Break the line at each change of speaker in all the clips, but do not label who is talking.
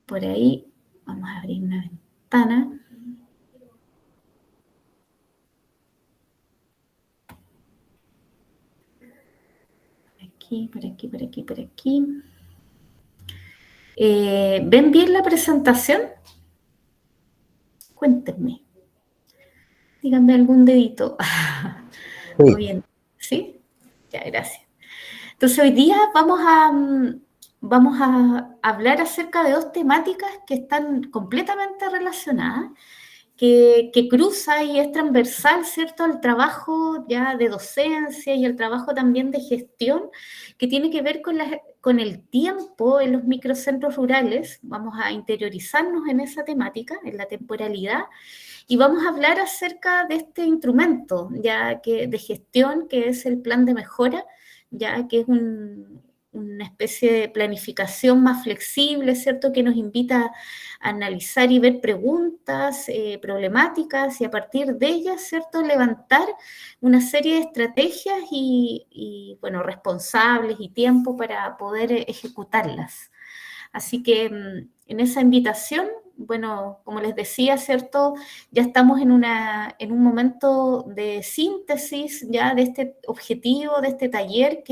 por ahí. Vamos a abrir una ventana. Aquí, por aquí, por aquí, por aquí. ¿Ven bien la presentación? Cuéntenme. Díganme algún dedito. ¿O
Sí.
bien? ¿Sí? Ya, gracias. Entonces hoy día vamos a hablar acerca de dos temáticas que están completamente relacionadas, que cruza y es transversal, ¿cierto?, al trabajo ya de docencia y el trabajo también de gestión, que tiene que ver con el tiempo en los microcentros rurales. Vamos a interiorizarnos en esa temática, en la temporalidad, y vamos a hablar acerca de este instrumento ya que, de gestión, que es el plan de mejora, ya que es una especie de planificación más flexible, ¿cierto?, que nos invita a analizar y ver preguntas, problemáticas, y a partir de ellas, ¿cierto?, levantar una serie de estrategias bueno, responsables y tiempo para poder ejecutarlas. Así que en esa invitación, bueno, como les decía, ¿cierto? Ya estamos en un momento de síntesis ya de este objetivo, de este taller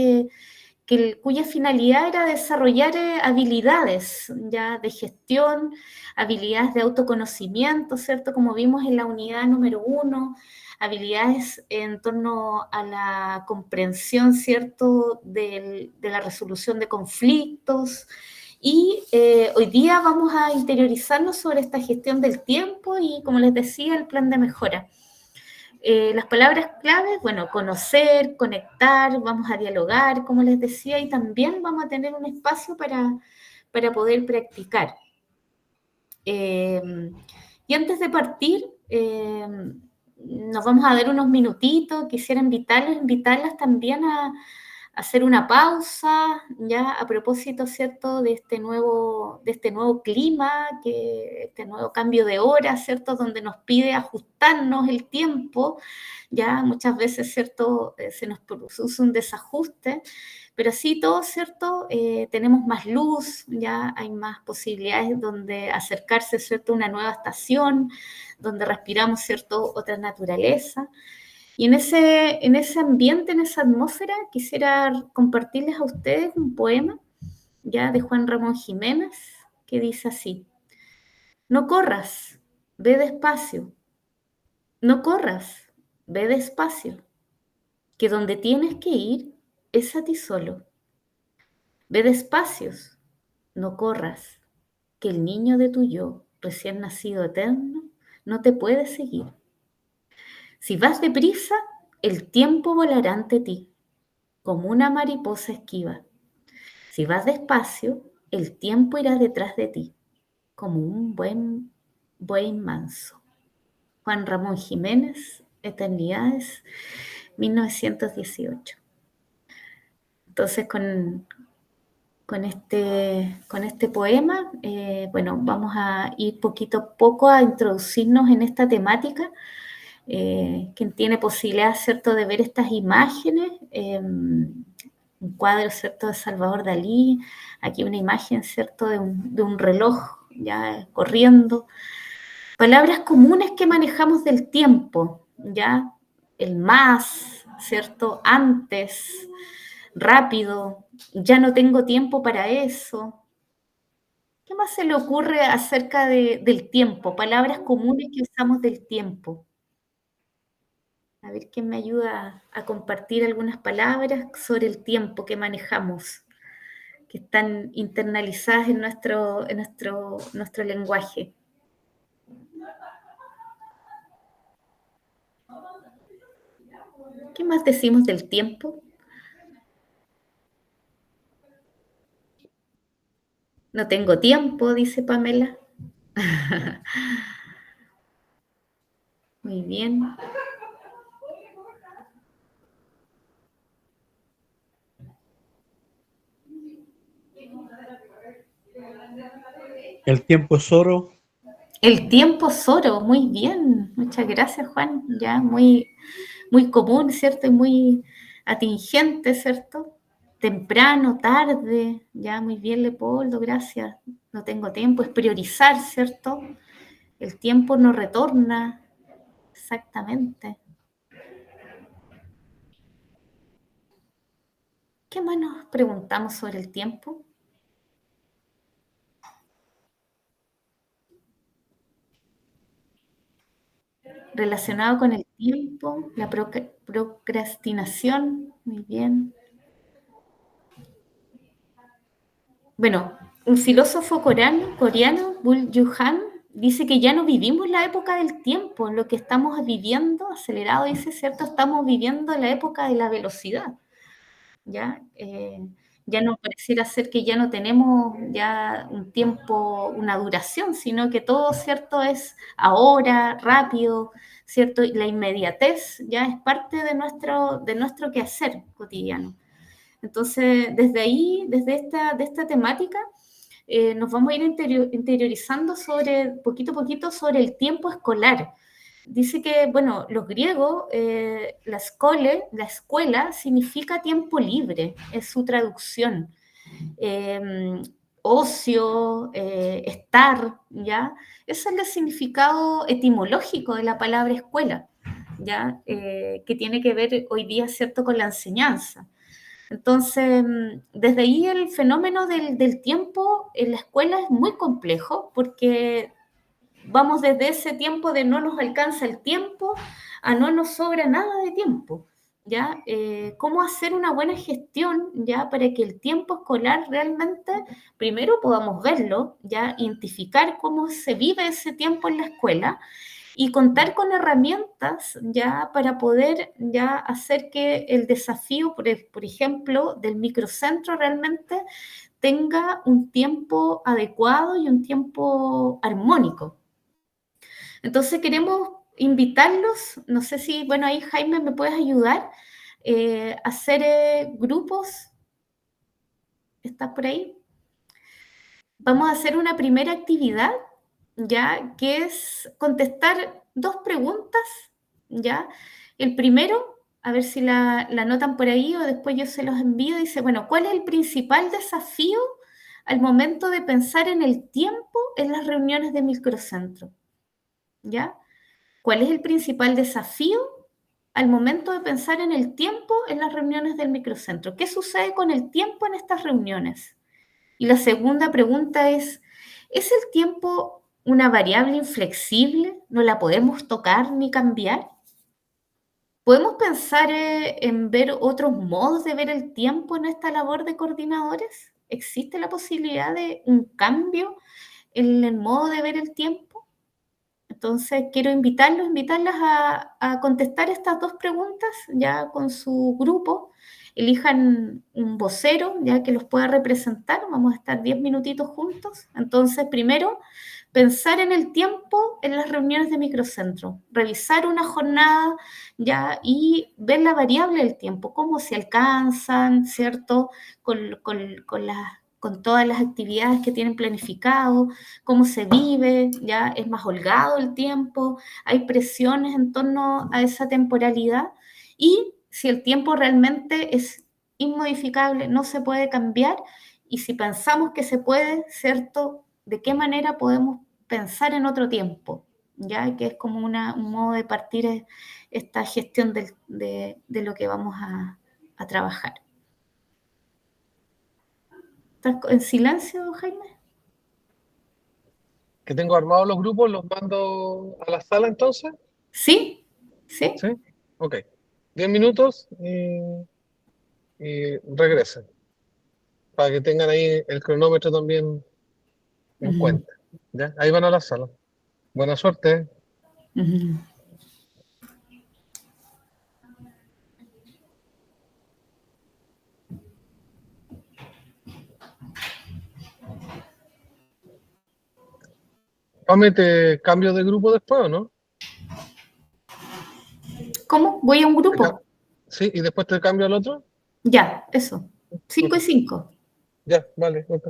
cuya finalidad era desarrollar habilidades ya de gestión, habilidades de autoconocimiento, ¿cierto? Como vimos en la unidad número 1, habilidades en torno a la comprensión, ¿cierto?, de la resolución de conflictos. Y hoy día vamos a interiorizarnos sobre esta gestión del tiempo y, como les decía, el plan de mejora. Las palabras claves, bueno, conocer, conectar, vamos a dialogar, como les decía, y también vamos a tener un espacio para poder practicar. Y antes de partir, nos vamos a dar unos minutitos. Quisiera invitarlas también a hacer una pausa, ya a propósito, ¿cierto?, de este nuevo clima, este nuevo cambio de hora, ¿cierto?, donde nos pide ajustarnos el tiempo. Ya muchas veces, ¿cierto?, se nos produce un desajuste, pero así todo, ¿cierto?, tenemos más luz, ya hay más posibilidades donde acercarse, ¿cierto?, a una nueva estación, donde respiramos, ¿cierto?, otra naturaleza. Y en ese ambiente, en esa atmósfera, quisiera compartirles a ustedes un poema ya de Juan Ramón Jiménez, que dice así: no corras, ve despacio, no corras, ve despacio, que donde tienes que ir es a ti solo. Ve despacios, no corras, que el niño de tu yo, recién nacido eterno, no te puede seguir. Si vas deprisa, el tiempo volará ante ti, como una mariposa esquiva. Si vas despacio, el tiempo irá detrás de ti, como un buen buey manso. Juan Ramón Jiménez, Eternidades, 1918. Entonces, con este poema, bueno, vamos a ir poquito a poco a introducirnos en esta temática. Quien tiene posibilidad, ¿cierto?, de ver estas imágenes, un cuadro, ¿cierto?, de Salvador Dalí, aquí una imagen, ¿cierto?, de un reloj ya corriendo. Palabras comunes que manejamos del tiempo, ya el más, ¿cierto?, antes, rápido, ya no tengo tiempo para eso. ¿Qué más se le ocurre acerca del tiempo? Palabras comunes que usamos del tiempo. A ver quién me ayuda a compartir algunas palabras sobre el tiempo que manejamos, que están internalizadas en nuestro lenguaje. ¿Qué más decimos del tiempo? No tengo tiempo, dice Pamela. Muy bien.
El tiempo es oro.
El tiempo es oro, muy bien. Muchas gracias, Juan. Ya muy, muy común, ¿cierto? Y muy atingente, ¿cierto? Temprano, tarde. Ya, muy bien, Leopoldo, gracias. no tengo tiempo, es priorizar, ¿cierto? El tiempo no retorna, exactamente. ¿Qué más nos preguntamos sobre el tiempo? Relacionado con el tiempo, la procrastinación, muy bien. Bueno, un filósofo coreano, Bull Yu-han, dice que ya no vivimos la época del tiempo, lo que estamos viviendo, acelerado dice, ¿cierto? Estamos viviendo la época de la velocidad, ¿ya? Ya no pareciera ser que ya no tenemos ya un tiempo, una duración, sino que todo, ¿cierto? Es ahora, rápido, ¿cierto? La inmediatez ya es parte de nuestro quehacer cotidiano. Entonces, desde ahí, de esta temática, nos vamos a ir interiorizando poquito a poquito, sobre el tiempo escolar. Dice que, bueno, los griegos, la escuela significa tiempo libre, es su traducción. Eh, Ocio, estar, ¿ya? Ese es el significado etimológico de la palabra escuela, ¿ya? Que tiene que ver hoy día, ¿cierto?, con la enseñanza. Entonces, desde ahí el fenómeno del tiempo en la escuela es muy complejo porque vamos desde ese tiempo de no nos alcanza el tiempo a no nos sobra nada de tiempo, ¿ya? ¿Cómo hacer una buena gestión, ya, para que el tiempo escolar realmente, primero podamos verlo, ya, identificar cómo se vive ese tiempo en la escuela y contar con herramientas ya para poder ya hacer que el desafío, por ejemplo, del microcentro realmente tenga un tiempo adecuado y un tiempo armónico? Entonces queremos invitarlos, no sé si, bueno, ahí Jaime me puedes ayudar, a hacer grupos, ¿estás por ahí? Vamos a hacer una primera actividad, ¿ya? Que es contestar dos preguntas, ¿ya? El primero, a ver si la anotan por ahí o después yo se los envío, dice, bueno, ¿cuál es el principal desafío al momento de pensar en el tiempo en las reuniones de microcentro? ¿Ya? ¿Cuál es el principal desafío al momento de pensar en el tiempo en las reuniones del microcentro? ¿Qué sucede con el tiempo en estas reuniones? Y la segunda pregunta ¿es el tiempo una variable inflexible? ¿No la podemos tocar ni cambiar? ¿Podemos pensar en ver otros modos de ver el tiempo en esta labor de coordinadores? ¿Existe la posibilidad de un cambio en el modo de ver el tiempo? Entonces, quiero invitarlas a contestar estas dos preguntas ya con su grupo. Elijan un vocero ya que los pueda representar. Vamos a estar 10 minutitos juntos. Entonces, primero, pensar en el tiempo en las reuniones de microcentro. Revisar una jornada ya y ver la variable del tiempo, cómo se alcanzan, ¿cierto? Con todas las actividades que tienen planificado, cómo se vive, ya es más holgado el tiempo, hay presiones en torno a esa temporalidad y si el tiempo realmente es inmodificable, no se puede cambiar y si pensamos que se puede, ¿cierto? ¿De qué manera podemos pensar en otro tiempo? Ya que es como un modo de partir esta gestión de lo que vamos a trabajar. ¿Estás en silencio, Jaime?
Que tengo armados los grupos, los mando a la sala entonces.
¿Sí? ¿Sí?
¿Sí? Ok. 10 minutos y regresen. Para que tengan ahí el cronómetro también en
Ujú,
cuenta. ¿Ya? Ahí van a la sala. Buena suerte.
ujú.
Pame, ¿te cambio de grupo después o no?
¿Cómo? ¿Voy a un
¿Te ca-
grupo?
Sí, y después te cambio al otro.
Ya, eso. Cinco
Ok.
y 5.
Ya, vale. Ok.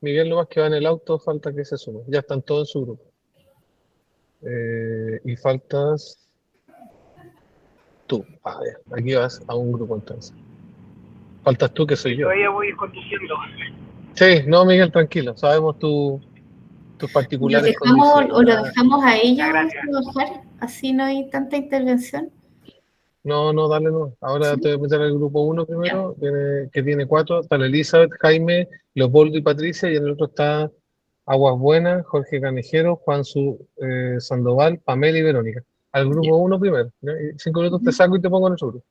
Miguel nomás que va en el auto, falta que se sume. Ya están todos en su grupo. Y faltas tú. Ah, ya. Aquí vas a un grupo entonces. Faltas tú, que soy yo.
Todavía voy conduciendo.
Sí, no, Miguel, tranquilo. Sabemos tus
¿Los
particulares
dejamos
condiciones.
o lo
Ya,
dejamos a
Ya,
ellos
gracias.
trabajar? Así no hay tanta intervención.
no, no, dale, no. Ahora te
¿Sí?
voy a meter al grupo uno
Ya,
primero, que tiene cuatro. Está la Elizabeth, Jaime, Leopoldo y Patricia, y en el otro está Aguas Buenas, Jorge Canejero, Sandoval, Pamela y Verónica. Al
ya.
grupo uno primero. ¿Ya? Y 5 minutos te
Ujú.
saco y te pongo en el otro grupo.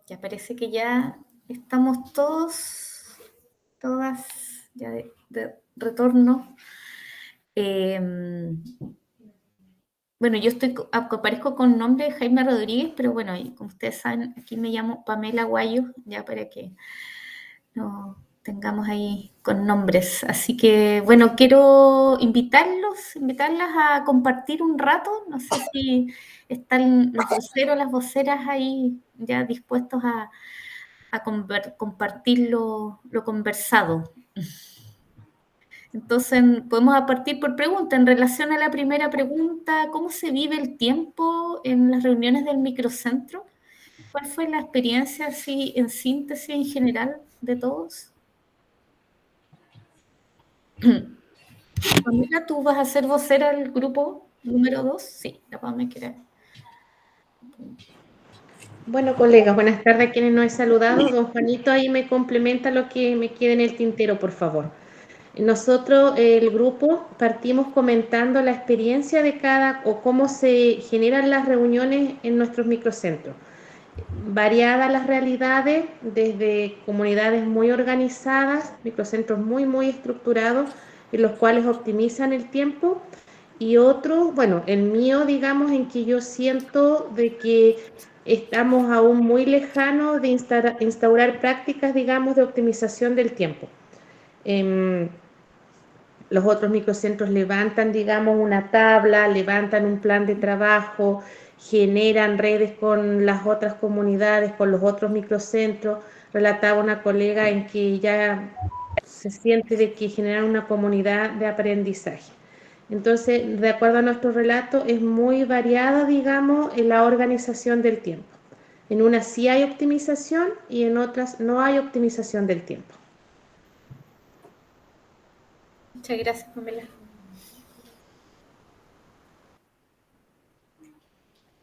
Ya parece que ya estamos todas ya de retorno. Bueno, yo aparezco con nombre de Jaime Rodríguez, pero bueno, y como ustedes saben, aquí me llamo Pamela Guayo, ya para que no tengamos ahí con nombres. Así que, bueno, quiero invitarlas a compartir un rato. No sé si están los voceros, las voceras ahí ya dispuestos a compartir lo conversado. Entonces, podemos partir por pregunta. En relación a la primera pregunta, ¿cómo se vive el tiempo en las reuniones del microcentro? ¿Cuál fue la experiencia, así, en síntesis, en general, de todos? Pamela, ¿tú vas a ser vocera del grupo número 2? Sí, la Pamela quiere.
Bueno, colegas, buenas tardes a quienes no he saludado. Don Juanito ahí me complementa lo que me quede en el tintero, por favor. Nosotros, el grupo, partimos comentando la experiencia de cada o cómo se generan las reuniones en nuestros microcentros. Variadas las realidades, desde comunidades muy organizadas, microcentros muy estructurados, en los cuales optimizan el tiempo, y otros, bueno, el mío, digamos, en que yo siento de que estamos aún muy lejanos de instaurar prácticas, digamos, de optimización del tiempo. Los otros microcentros levantan, digamos, una tabla, levantan un plan de trabajo, generan redes con las otras comunidades, con los otros microcentros. Relataba una colega en que ya se siente de que generan una comunidad de aprendizaje. Entonces, de acuerdo a nuestro relato, es muy variada, digamos, en la organización del tiempo. En unas sí hay optimización y en otras no hay optimización del tiempo.
Muchas gracias, Pamela.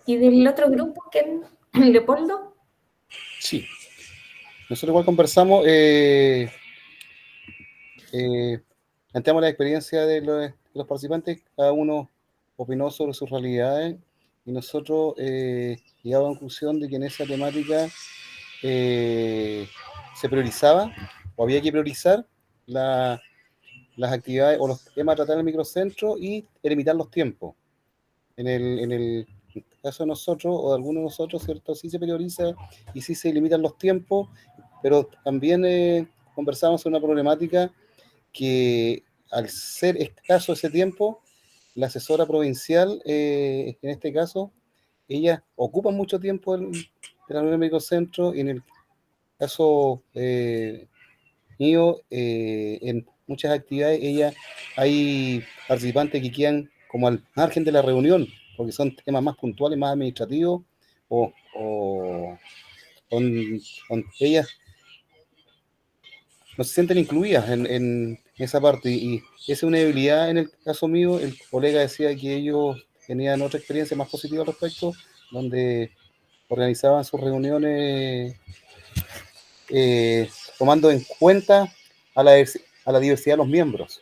¿Y del otro grupo, quién? ¿Leopoldo?
Sí. Nosotros igual conversamos, planteamos la experiencia de los participantes, cada uno opinó sobre sus realidades y nosotros llegamos a la conclusión de que en esa temática se priorizaba o había que priorizar las actividades o los temas a tratar en el microcentro y limitar los tiempos. En el caso de nosotros o de algunos de nosotros, ¿cierto? Sí se prioriza y sí se limitan los tiempos, pero también conversamos sobre una problemática que al ser escaso ese tiempo, la asesora provincial, en este caso, ella ocupa mucho tiempo en la reunión médico centro y en el caso mío, en muchas actividades, hay participantes que quedan como al margen de la reunión, porque son temas más puntuales, más administrativos, o ellas no se sienten incluidas en esa parte, y esa es una debilidad en el caso mío. El colega decía que ellos tenían otra experiencia más positiva al respecto, donde organizaban sus reuniones tomando en cuenta a la diversidad de los miembros.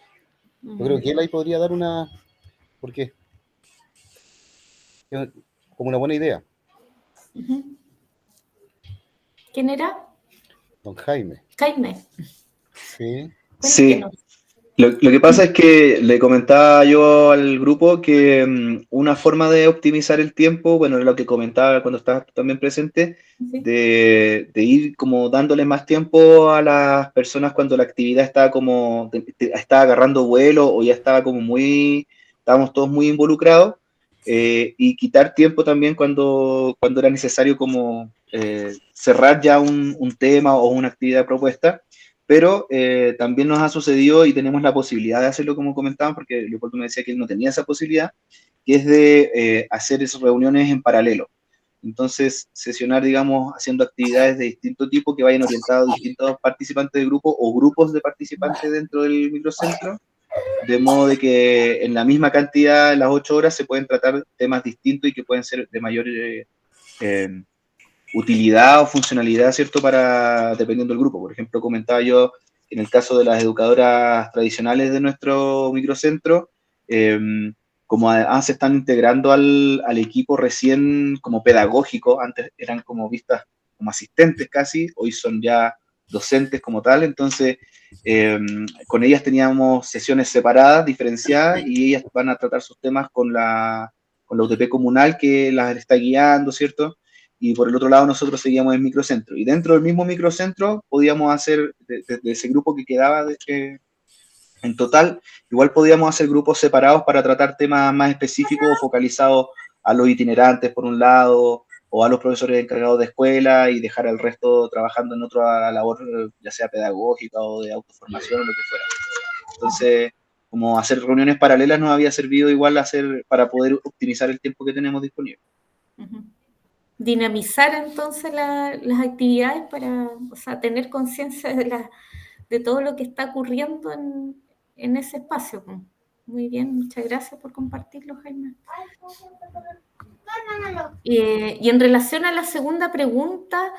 Yo creo que él ahí podría dar porque es como una buena idea.
¿Quién era?
Don Jaime.
Jaime.
Sí.
Sí, lo que pasa es que le comentaba yo al grupo que una forma de optimizar el tiempo, bueno, lo que comentaba cuando estabas también presente, de ir como dándole más tiempo a las personas cuando la actividad estaba como, estaba agarrando vuelo o ya estaba como estábamos todos muy involucrados, y quitar tiempo también cuando era necesario como cerrar ya un tema o una actividad propuesta. Pero también nos ha sucedido y tenemos la posibilidad de hacerlo, como comentaban, porque Leopoldo me decía que él no tenía esa posibilidad, que es de hacer esas reuniones en paralelo. Entonces, sesionar, digamos, haciendo actividades de distinto tipo que vayan orientadas a distintos participantes del grupo o grupos de participantes dentro del microcentro, de modo de que en la misma cantidad, en las 8 horas, se pueden tratar temas distintos y que pueden ser de mayor utilidad o funcionalidad, ¿cierto? Dependiendo del grupo. Por ejemplo, comentaba yo, en el caso de las educadoras tradicionales de nuestro microcentro, como además se están integrando al equipo recién como pedagógico, antes eran como vistas como asistentes casi, hoy son ya docentes como tal, entonces con ellas teníamos sesiones separadas, diferenciadas, y ellas van a tratar sus temas con la UTP comunal que las está guiando, ¿cierto? Y por el otro lado nosotros seguíamos en microcentro. Y dentro del mismo microcentro podíamos hacer, de ese grupo que quedaba en total, igual podíamos hacer grupos separados para tratar temas más específicos o focalizados a los itinerantes por un lado, o a los profesores encargados de escuela, y dejar al resto trabajando en otra labor, ya sea pedagógica o de autoformación o lo que fuera. Entonces, como hacer reuniones paralelas nos había servido igual para poder optimizar el tiempo que tenemos disponible.
Dinamizar entonces las actividades para, o sea, tener conciencia de todo lo que está ocurriendo en ese espacio. Muy bien, muchas gracias por compartirlo, Jaime. Y en relación a la segunda pregunta,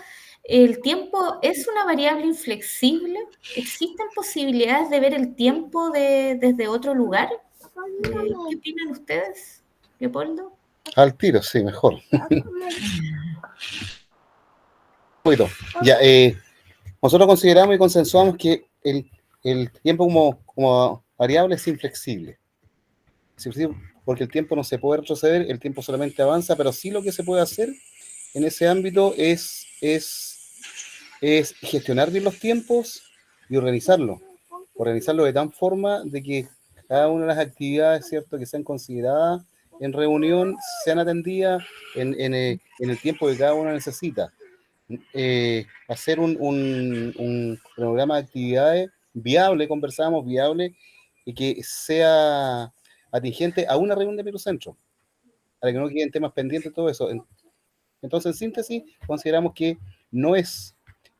¿el tiempo es una variable inflexible? ¿Existen posibilidades de ver el tiempo desde otro lugar? ¿Qué opinan ustedes, Leopoldo?
Al tiro, sí, mejor. Ya, nosotros consideramos y consensuamos que el tiempo como variable es inflexible. Porque el tiempo no se puede retroceder, el tiempo solamente avanza, pero sí lo que se puede hacer en ese ámbito es gestionar bien los tiempos y organizarlo de tal forma de que cada una de las actividades, ¿cierto?, que sean consideradas en reunión, sean atendidas en el tiempo que cada una necesita. Hacer un programa de actividades viable, conversamos, viable, y que sea atingente a una reunión de microcentro, para que no queden temas pendientes, todo eso. Entonces, en síntesis, consideramos que no es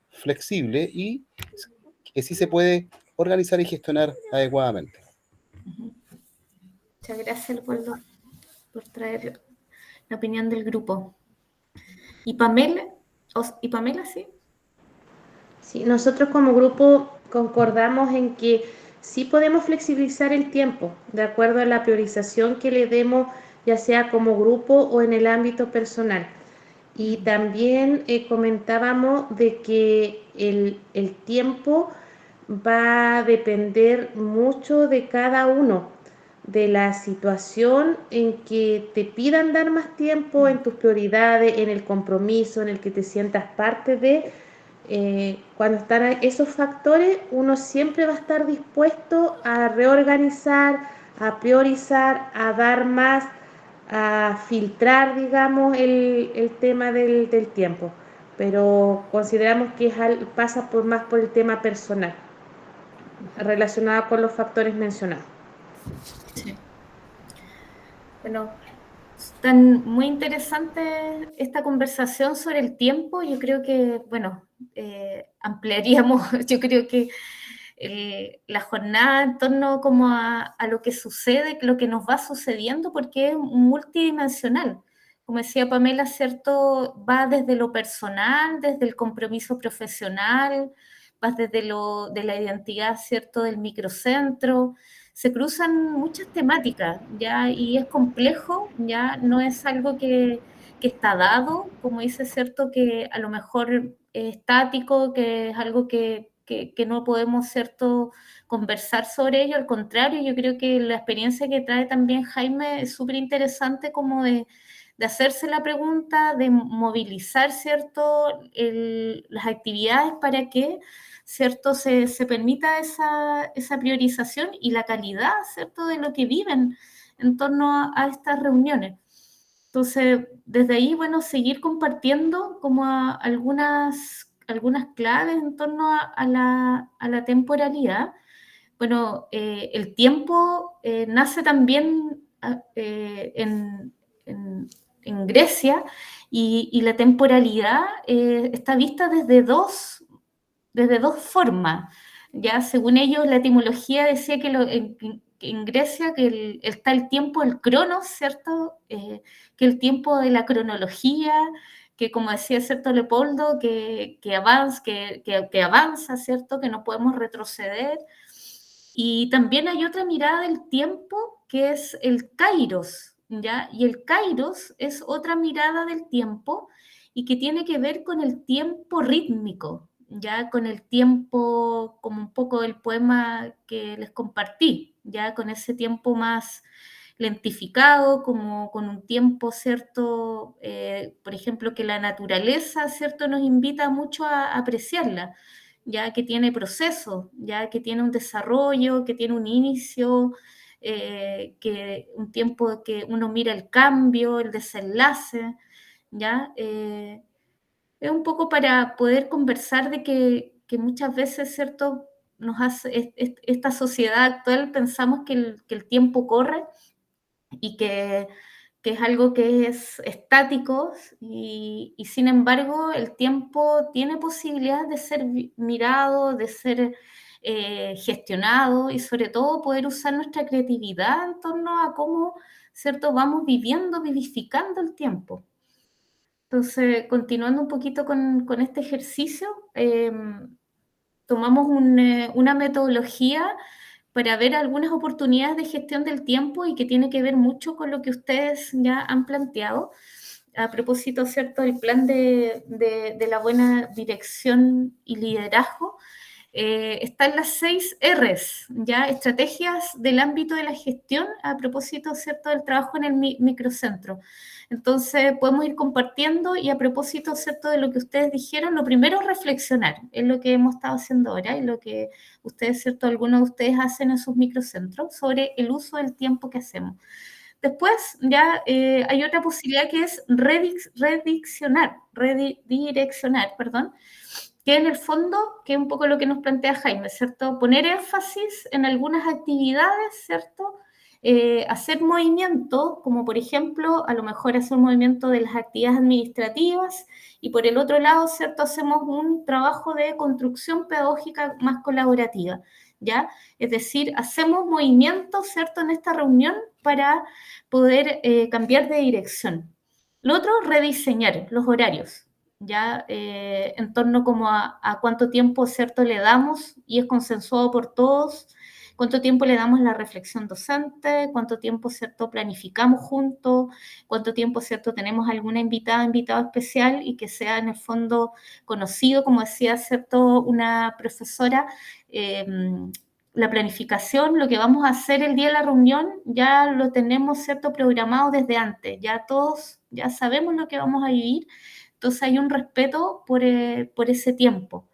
flexible y que sí se puede organizar y gestionar adecuadamente.
Muchas gracias, Leopoldo, por traer la opinión del grupo. ¿Y Pamela? Sí?
Sí, nosotros como grupo concordamos en que sí podemos flexibilizar el tiempo de acuerdo a la priorización que le demos, ya sea como grupo o en el ámbito personal. Y también comentábamos de que el tiempo va a depender mucho de cada uno, de la situación en que te pidan dar más tiempo, en tus prioridades, en el compromiso, en el que te sientas parte de. Cuando están esos factores, uno siempre va a estar dispuesto a reorganizar, a priorizar, a dar más, a filtrar, digamos, el tema del tiempo. Pero consideramos que pasa más por el tema personal, relacionado con los factores mencionados.
Sí. Bueno, tan muy interesante esta conversación sobre el tiempo. Yo creo que, bueno, ampliaríamos, yo creo que la jornada en torno como a lo que sucede, lo que nos va sucediendo, porque es multidimensional. Como decía Pamela, ¿cierto? Va desde lo personal, desde el compromiso profesional, va desde de la identidad, ¿cierto?, del microcentro. Se cruzan muchas temáticas, ¿ya? Y es complejo, ¿ya? No es algo que está dado, como dice, ¿cierto?, que a lo mejor es estático, que es algo que no podemos, ¿cierto?, conversar sobre ello. Al contrario, yo creo que la experiencia que trae también Jaime es súper interesante, como de hacerse la pregunta, de movilizar, ¿cierto?, las actividades para que, ¿cierto?, se permita esa priorización y la calidad, ¿cierto?, de lo que viven en torno a estas reuniones. Entonces, desde ahí, bueno, seguir compartiendo como algunas claves en torno a la temporalidad. Bueno, el tiempo nace también en Grecia, y la temporalidad está vista desde dos formas. Ya, según ellos, la etimología decía que en Grecia que está el tiempo, el cronos, ¿cierto? Que el tiempo de la cronología, que como decía, ¿cierto?, Leopoldo, que avanza, ¿cierto?, que no podemos retroceder. Y también hay otra mirada del tiempo que es el kairos, ¿ya? Y el kairos es otra mirada del tiempo, y que tiene que ver con el tiempo rítmico, ya con el tiempo, como un poco el poema que les compartí, ya con ese tiempo más lentificado, como con un tiempo, ¿cierto? Por ejemplo, que la naturaleza, ¿cierto? Nos invita mucho a apreciarla, ya que tiene procesos, ya que tiene un desarrollo, que tiene un inicio, que un tiempo que uno mira el cambio, el desenlace, ¿ya? Es un poco para poder conversar de que muchas veces, ¿cierto? Nos hace, esta sociedad actual pensamos que el tiempo corre y que es algo que es estático y sin embargo el tiempo tiene posibilidad de ser mirado, de ser gestionado y sobre todo poder usar nuestra creatividad en torno a cómo, ¿cierto? Vamos viviendo, vivificando el tiempo. Entonces, continuando un poquito con este ejercicio, tomamos una metodología para ver algunas oportunidades de gestión del tiempo y que tiene que ver mucho con lo que ustedes ya han planteado. A propósito, ¿cierto?, el plan de la buena dirección y liderazgo, están las 6 Rs, ya estrategias del ámbito de la gestión a propósito, ¿cierto?, del trabajo en el microcentro. Entonces, podemos ir compartiendo y a propósito, ¿cierto?, de lo que ustedes dijeron, lo primero es reflexionar, es lo que hemos estado haciendo ahora y lo que ustedes, ¿cierto?, algunos de ustedes hacen en sus microcentros sobre el uso del tiempo que hacemos. Después ya hay otra posibilidad que es redireccionar, perdón, que en el fondo, que es un poco lo que nos plantea Jaime, ¿cierto? Poner énfasis en algunas actividades, ¿cierto? Hacer movimientos, como por ejemplo, a lo mejor hacer un movimiento de las actividades administrativas y por el otro lado, ¿cierto? Hacemos un trabajo de construcción pedagógica más colaborativa, ¿ya? Es decir, hacemos movimientos, ¿cierto? En esta reunión para poder cambiar de dirección. Lo otro, rediseñar los horarios, ya en torno como a cuánto tiempo, ¿cierto?, le damos y es consensuado por todos, cuánto tiempo le damos a la reflexión docente, cuánto tiempo, ¿cierto?, planificamos juntos, cuánto tiempo, ¿cierto?, tenemos alguna invitado especial y que sea en el fondo conocido, como decía, ¿cierto?, una profesora, la planificación, lo que vamos a hacer el día de la reunión, ya lo tenemos, ¿cierto?, programado desde antes, ya todos ya sabemos lo que vamos a vivir. Entonces hay un respeto por ese tiempo.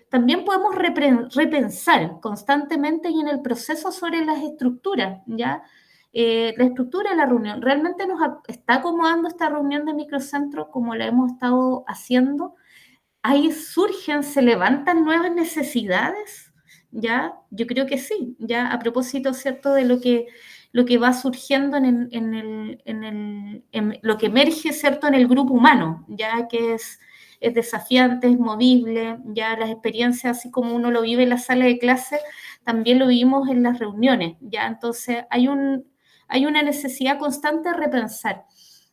También podemos repensar constantemente y en el proceso sobre las estructuras, ¿ya? La estructura de la reunión. ¿Realmente nos está acomodando esta reunión de microcentro como la hemos estado haciendo? Ahí surgen, se levantan nuevas necesidades, ¿ya? Yo creo que sí, ya a propósito, ¿cierto?, de lo que va surgiendo en lo que emerge, ¿cierto?, en el grupo humano, ya que es desafiante, es movible, ya las experiencias, así como uno lo vive en la sala de clase, también lo vivimos en las reuniones, ya, entonces hay una necesidad constante de repensar.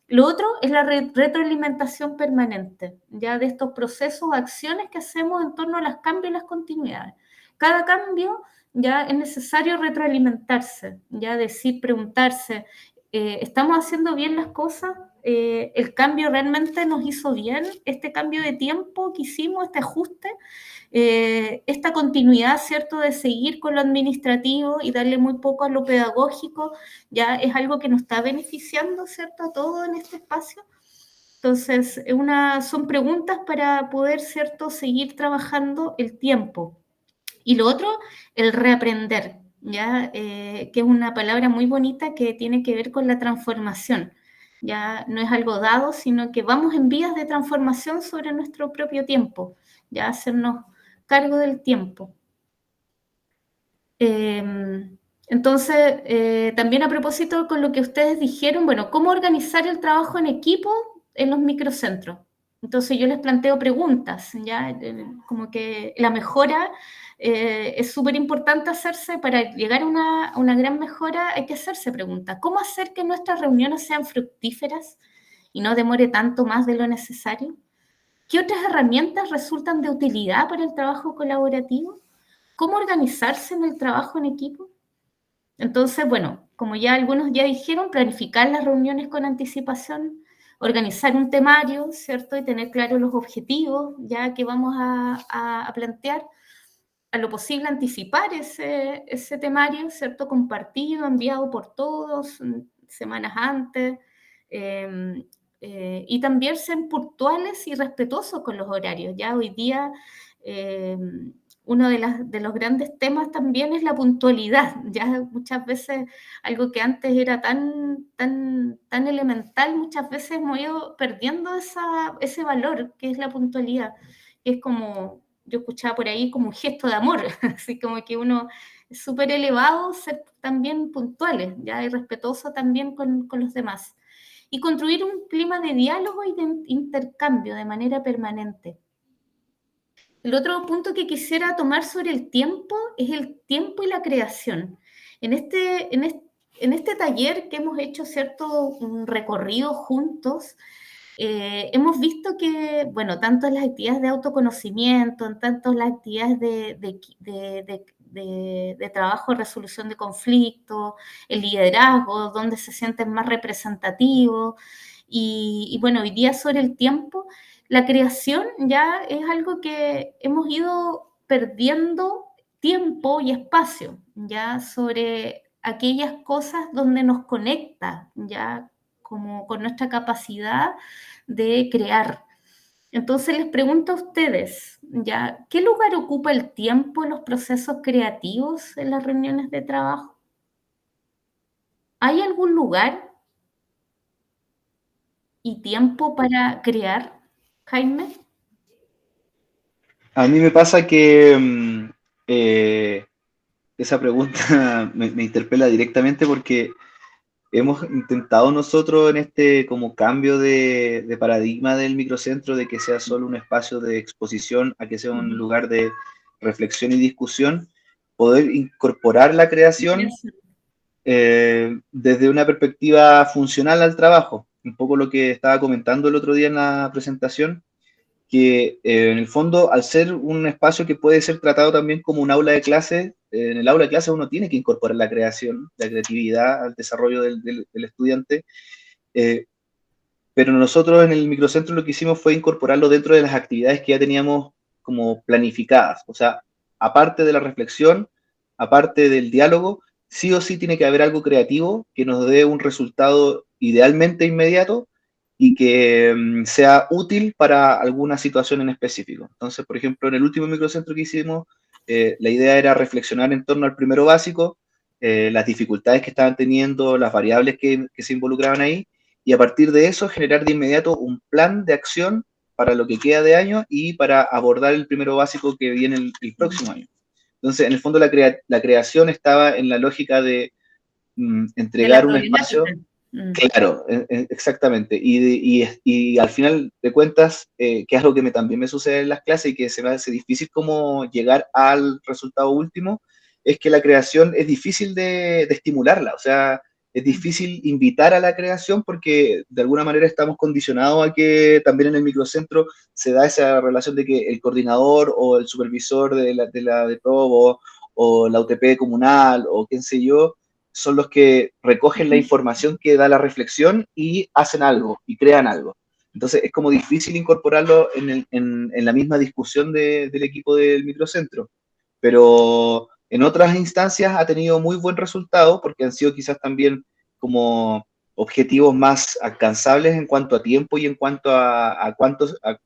Lo otro es la retroalimentación permanente, ya de estos procesos, acciones que hacemos en torno a los cambios y las continuidades. Cada cambio ya es necesario retroalimentarse, ya decir, preguntarse, ¿estamos haciendo bien las cosas? ¿El cambio realmente nos hizo bien? ¿Este cambio de tiempo que hicimos, este ajuste? Esta continuidad, ¿cierto?, de seguir con lo administrativo y darle muy poco a lo pedagógico, ya es algo que nos está beneficiando, ¿cierto?, a todo en este espacio. Entonces, son preguntas para poder, ¿cierto?, seguir trabajando el tiempo. Y lo otro, el reaprender, ¿ya? Que es una palabra muy bonita que tiene que ver con la transformación. Ya no es algo dado, sino que vamos en vías de transformación sobre nuestro propio tiempo, ya hacernos cargo del tiempo. Entonces, también a propósito con lo que ustedes dijeron, bueno, ¿cómo organizar el trabajo en equipo en los microcentros? Entonces yo les planteo preguntas, ¿ya? Como que la mejora es súper importante hacerse, para llegar a una gran mejora hay que hacerse preguntas. ¿Cómo hacer que nuestras reuniones sean fructíferas y no demore tanto más de lo necesario? ¿Qué otras herramientas resultan de utilidad para el trabajo colaborativo? ¿Cómo organizarse en el trabajo en equipo? Entonces, bueno, como ya algunos ya dijeron, planificar las reuniones con anticipación, organizar un temario, ¿cierto? Y tener claros los objetivos ya que vamos a plantear, a lo posible anticipar ese temario, ¿cierto? Compartido, enviado por todos semanas antes, y también ser puntuales y respetuosos con los horarios. Ya hoy día uno de los grandes temas también es la puntualidad. Ya muchas veces algo que antes era tan elemental, muchas veces hemos ido perdiendo ese valor que es la puntualidad, que es como, yo escuchaba por ahí, como un gesto de amor, así como que uno es súper elevado ser también puntuales, ya, y respetuoso también con los demás. Y construir un clima de diálogo y de intercambio de manera permanente. El otro punto que quisiera tomar sobre el tiempo es el tiempo y la creación. En este taller que hemos hecho, ¿cierto?, un recorrido juntos, hemos visto que, bueno, tanto en las actividades de autoconocimiento, en tanto en las actividades de trabajo de resolución de conflictos, el liderazgo, donde se sienten más representativos, y bueno, hoy día sobre el tiempo, la creación ya es algo que hemos ido perdiendo tiempo y espacio, ya sobre aquellas cosas donde nos conecta, ya como con nuestra capacidad de crear. Entonces les pregunto a ustedes, ya, ¿qué lugar ocupa el tiempo en los procesos creativos en las reuniones de trabajo? ¿Hay algún lugar y tiempo para crear, Jaime?
A mí me pasa que esa pregunta me interpela directamente porque hemos intentado nosotros en este como cambio de paradigma del microcentro, de que sea solo un espacio de exposición a que sea un lugar de reflexión y discusión, poder incorporar la creación desde una perspectiva funcional al trabajo. Un poco lo que estaba comentando el otro día en la presentación, que en el fondo, al ser un espacio que puede ser tratado también como un aula de clase, en el aula de clase uno tiene que incorporar la creación, la creatividad al desarrollo del estudiante, pero nosotros en el microcentro lo que hicimos fue incorporarlo dentro de las actividades que ya teníamos como planificadas. O sea, aparte de la reflexión, aparte del diálogo, sí o sí tiene que haber algo creativo que nos dé un resultado idealmente inmediato y que sea útil para alguna situación en específico. Entonces, por ejemplo, en el último microcentro que hicimos, la idea era reflexionar en torno al primero básico, las dificultades que estaban teniendo, las variables que se involucraban ahí, y a partir de eso generar de inmediato un plan de acción para lo que queda de año y para abordar el primero básico que viene el próximo año. Entonces, en el fondo, la creación estaba en la lógica de entregar un espacio. Claro, exactamente. Y al final de cuentas, que es algo que también me sucede en las clases y que se me hace difícil como llegar al resultado último, es que la creación es difícil de estimularla. O sea, es difícil invitar a la creación porque de alguna manera estamos condicionados a que también en el microcentro se da esa relación de que el coordinador o el supervisor de Provo o la UTP comunal o quién sé yo, son los que recogen la información que da la reflexión y hacen algo y crean algo. Entonces es como difícil incorporarlo en la misma discusión del equipo del microcentro. Pero en otras instancias ha tenido muy buen resultado porque han sido quizás también como objetivos más alcanzables en cuanto a tiempo y en cuanto a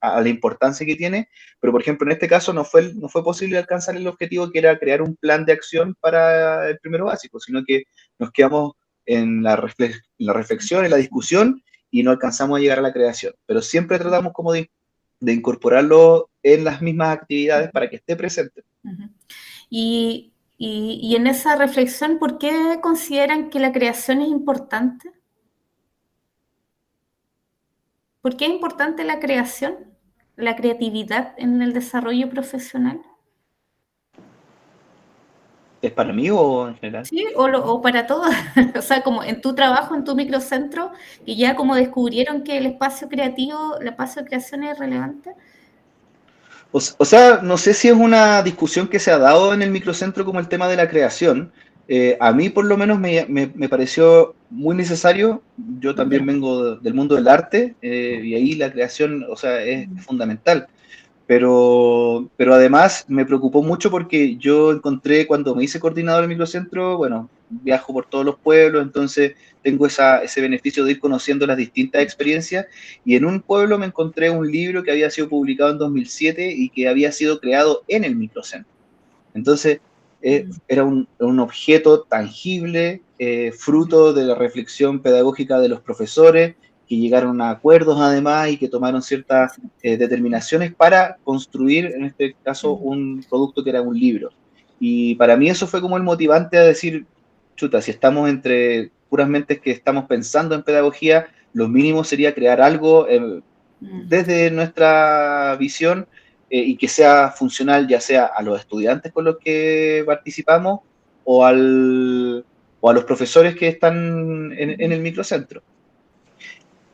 la importancia que tiene, pero por ejemplo en este caso no fue posible alcanzar el objetivo que era crear un plan de acción para el primero básico, sino que nos quedamos en la reflexión, en la discusión y no alcanzamos a llegar a la creación, pero siempre tratamos como de incorporarlo en las mismas actividades para que esté presente.
Y en esa reflexión, ¿por qué consideran que la creación es importante? ¿Por qué es importante la creación, la creatividad en el desarrollo profesional?
¿Es para mí o en general?
Sí, o para todos. O sea, como en tu trabajo, en tu microcentro, y ya como descubrieron que el espacio creativo, el espacio de creación es relevante.
O sea, no sé si es una discusión que se ha dado en el microcentro como el tema de la creación, A mí por lo menos me pareció muy necesario. Yo también vengo del mundo del arte y ahí la creación, o sea, es fundamental. Pero además me preocupó mucho porque yo encontré, cuando me hice coordinador del microcentro, bueno, viajo por todos los pueblos, entonces tengo ese beneficio de ir conociendo las distintas experiencias, y en un pueblo me encontré un libro que había sido publicado en 2007 y que había sido creado en el microcentro. Entonces, era un objeto tangible, fruto de la reflexión pedagógica de los profesores, que llegaron a acuerdos además y que tomaron ciertas determinaciones para construir, en este caso, un producto que era un libro. Y para mí eso fue como el motivante a decir, chuta, si estamos entre puras mentes que estamos pensando en pedagogía, lo mínimo sería crear algo desde nuestra visión y que sea funcional ya sea a los estudiantes con los que participamos o a los profesores que están en el microcentro.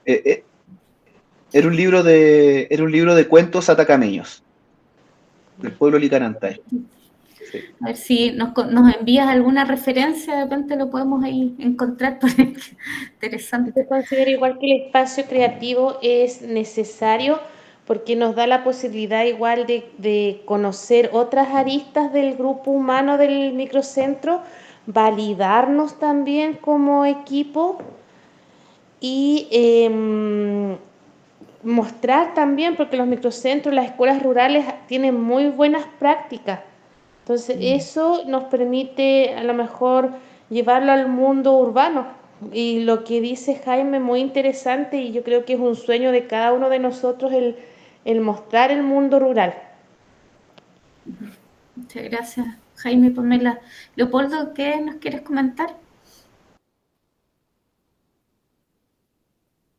Era un libro de cuentos atacameños del pueblo Licanantay.
Sí. A ver si nos envías alguna referencia, de repente lo podemos ahí encontrar, porque interesante.
Yo considero igual que el espacio creativo es necesario porque nos da la posibilidad igual de conocer otras aristas del grupo humano del microcentro, validarnos también como equipo y mostrar también, porque los microcentros, las escuelas rurales tienen muy buenas prácticas. Entonces eso nos permite a lo mejor llevarlo al mundo urbano. Y lo que dice Jaime, muy interesante, y yo creo que es un sueño de cada uno de nosotros el mostrar el mundo rural.
Muchas gracias, Jaime, Pamela. Leopoldo, ¿qué nos quieres comentar?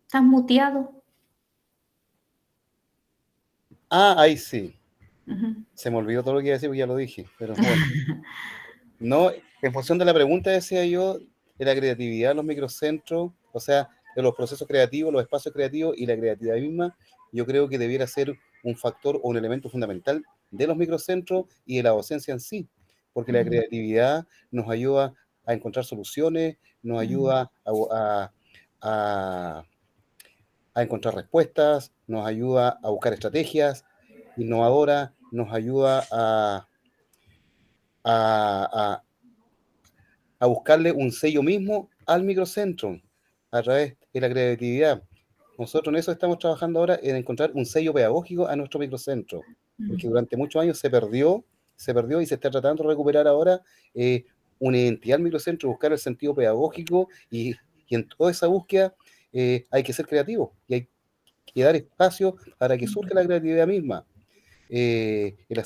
¿Estás muteado?
Ahí sí. Se me olvidó todo lo que iba a decir porque ya lo dije, pero bueno. No, en función de la pregunta decía yo, de la creatividad en los microcentros, o sea, de los procesos creativos, los espacios creativos y la creatividad misma, yo creo que debiera ser un factor o un elemento fundamental de los microcentros y de la docencia en sí, porque la creatividad nos ayuda a encontrar soluciones, nos ayuda a encontrar respuestas, nos ayuda a buscar estrategias innovadoras, nos ayuda a buscarle un sello mismo al microcentro a través de la creatividad. Nosotros en eso estamos trabajando ahora, en encontrar un sello pedagógico a nuestro microcentro, porque durante muchos años se perdió y se está tratando de recuperar ahora una identidad al microcentro, buscar el sentido pedagógico y en toda esa búsqueda hay que ser creativo y hay que dar espacio para que surja la creatividad misma. En la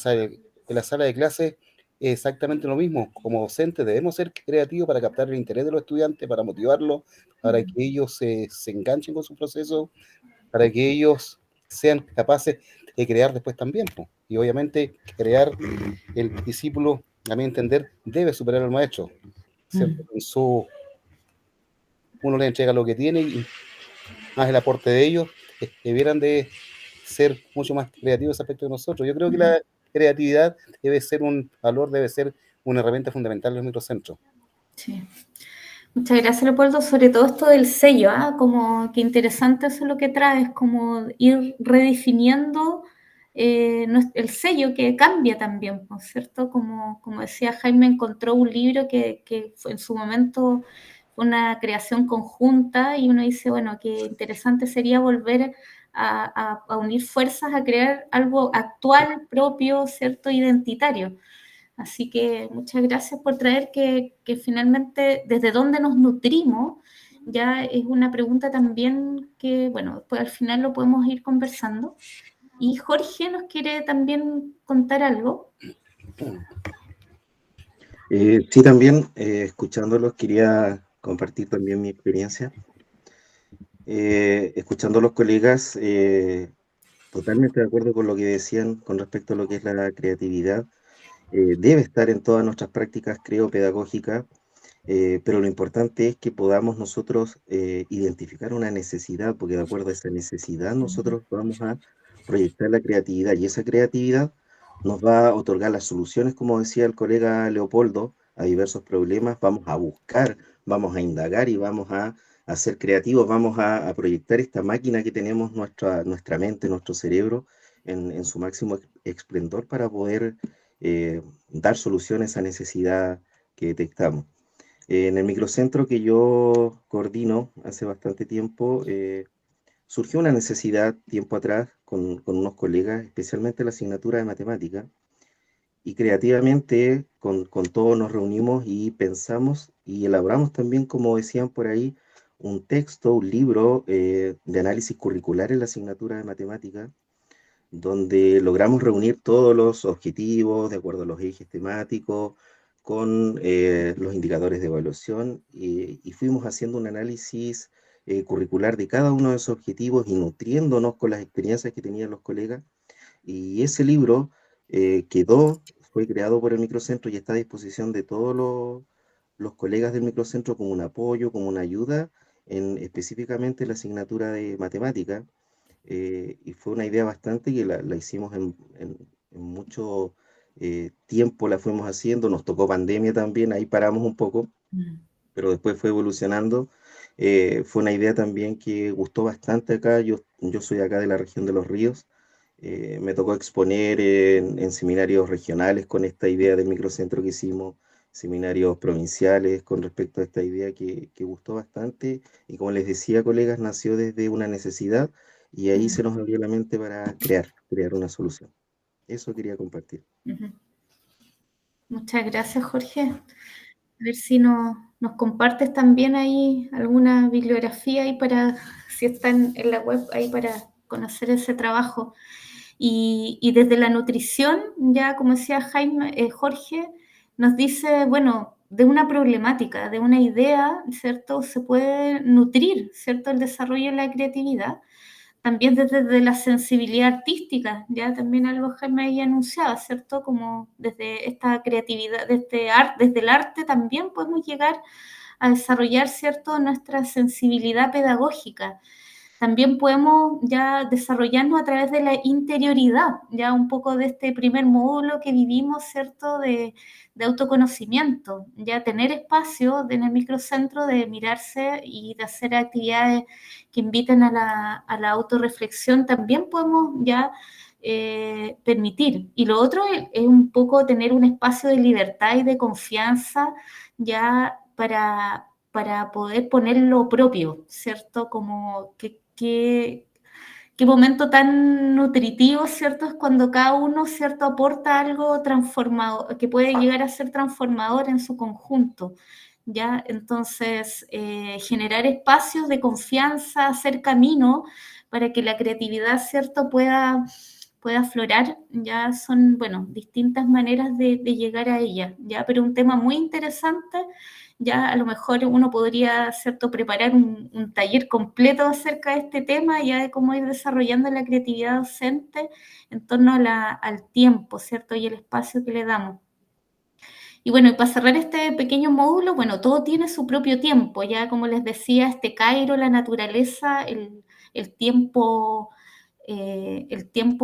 sala de clases es exactamente lo mismo. Como docentes debemos ser creativos para captar el interés de los estudiantes, para motivarlos, para que ellos se enganchen con su proceso, para que ellos sean capaces de crear después también. Y obviamente crear el discípulo, a mi entender, debe superar al maestro. Uno le entrega lo que tiene y más el aporte de ellos, debieran de ser mucho más creativos en ese aspecto de nosotros. Yo creo que la creatividad debe ser un valor, debe ser una herramienta fundamental en los microcentros.
Sí. Muchas gracias, Leopoldo, sobre todo esto del sello, como que interesante eso lo que traes, como ir redefiniendo el sello que cambia también, ¿no es cierto? Como decía Jaime, encontró un libro que en su momento fue una creación conjunta y uno dice, bueno, qué interesante sería volver a unir fuerzas, a crear algo actual, propio, ¿cierto? Identitario. Así que muchas gracias por traer que finalmente desde dónde nos nutrimos ya es una pregunta también que, bueno, pues al final lo podemos ir conversando. Y Jorge nos quiere también contar algo.
Sí, también escuchándolos quería compartir también mi experiencia. Escuchando a los colegas, totalmente de acuerdo con lo que decían con respecto a lo que es la creatividad. Debe estar en todas nuestras prácticas, creo, pedagógicas, pero lo importante es que podamos nosotros identificar una necesidad, porque de acuerdo a esa necesidad nosotros vamos a proyectar la creatividad y esa creatividad nos va a otorgar las soluciones, como decía el colega Leopoldo, a diversos problemas, vamos a buscar, vamos a indagar y vamos a ser creativos, vamos a proyectar esta máquina que tenemos, nuestra mente, nuestro cerebro, en su máximo esplendor para poder dar solución a esa necesidad que detectamos. En el microcentro que yo coordino hace bastante tiempo, surgió una necesidad tiempo atrás con unos colegas, especialmente la asignatura de matemática, y creativamente con todos nos reunimos y pensamos y elaboramos también, como decían por ahí, un texto, un libro de análisis curricular en la asignatura de matemática, donde logramos reunir todos los objetivos de acuerdo a los ejes temáticos, con los indicadores de evaluación, y fuimos haciendo un análisis curricular de cada uno de esos objetivos y nutriéndonos con las experiencias que tenían los colegas. Y ese libro fue creado por el microcentro y está a disposición de todos los colegas del microcentro como un apoyo, como una ayuda, específicamente la asignatura de matemática. Y fue una idea bastante que la hicimos en mucho tiempo, la fuimos haciendo, nos tocó pandemia también, ahí paramos un poco, pero después fue evolucionando. Fue una idea también que gustó bastante acá, yo soy acá de la región de Los Ríos. Me tocó exponer en seminarios regionales con esta idea del microcentro que hicimos, seminarios provinciales con respecto a esta idea que gustó bastante, y como les decía, colegas, nació desde una necesidad y ahí se nos abrió la mente para crear una solución. Eso quería compartir.
Muchas gracias, Jorge. A ver si nos compartes también ahí alguna bibliografía ahí para, si está en la web, ahí para conocer ese trabajo. Y desde la nutrición, ya como decía Jorge, nos dice, bueno, de una problemática, de una idea, ¿cierto? Se puede nutrir, ¿cierto? El desarrollo de la creatividad. También desde la sensibilidad artística, ya también algo Jaime ahí anunciaba, ¿cierto? Como desde esta creatividad, desde el arte también podemos llegar a desarrollar, ¿cierto? Nuestra sensibilidad pedagógica. También podemos ya desarrollarnos a través de la interioridad, ya un poco de este primer módulo que vivimos, ¿cierto? De autoconocimiento, ya tener espacio en el microcentro de mirarse y de hacer actividades que inviten a la autorreflexión, también podemos ya permitir. Y lo otro es un poco tener un espacio de libertad y de confianza ya para poder poner lo propio, ¿cierto? Como qué momento tan nutritivo, ¿cierto? Es cuando cada uno, ¿cierto? Aporta algo transformador, que puede llegar a ser transformador en su conjunto, ¿ya? Entonces, generar espacios de confianza, hacer camino para que la creatividad, ¿cierto? Pueda aflorar, ya son, bueno, distintas maneras de llegar a ella, ¿ya? Pero un tema muy interesante. Ya a lo mejor uno podría, ¿cierto?, preparar un taller completo acerca de este tema, ya de cómo ir desarrollando la creatividad docente en torno al tiempo, ¿cierto?, y el espacio que le damos. Y bueno, y para cerrar este pequeño módulo, bueno, todo tiene su propio tiempo, ya como les decía, este Cairo, la naturaleza, el tiempo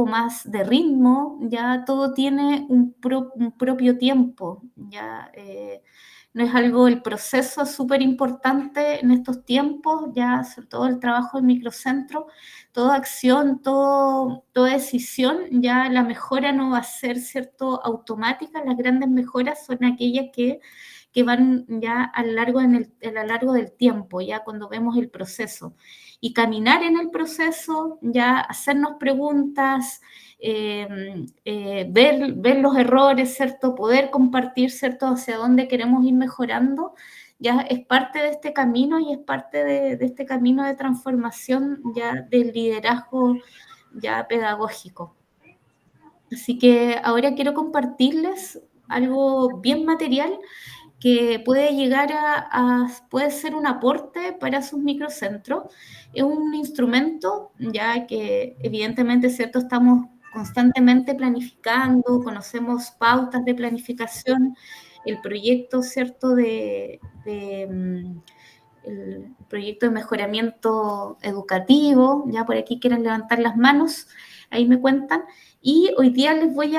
más de ritmo, ya todo tiene un propio tiempo, ya no es algo, el proceso es súper importante en estos tiempos, ya sobre todo el trabajo del microcentro, toda acción, toda decisión, ya la mejora no va a ser, ¿cierto?, automática, las grandes mejoras son aquellas que van ya a lo largo del tiempo, ya cuando vemos el proceso. Y caminar en el proceso, ya hacernos preguntas, ver los errores, ¿cierto? Poder compartir, ¿cierto?, hacia dónde queremos ir mejorando, ya es parte de este camino y es parte de este camino de transformación ya del liderazgo ya pedagógico. Así que ahora quiero compartirles algo bien material que puede llegar puede ser un aporte para sus microcentros. Es un instrumento, ya que evidentemente, ¿cierto?, estamos constantemente planificando, conocemos pautas de planificación, el proyecto, ¿cierto?, el proyecto de mejoramiento educativo, ya por aquí quieren levantar las manos, ahí me cuentan, Y hoy día les voy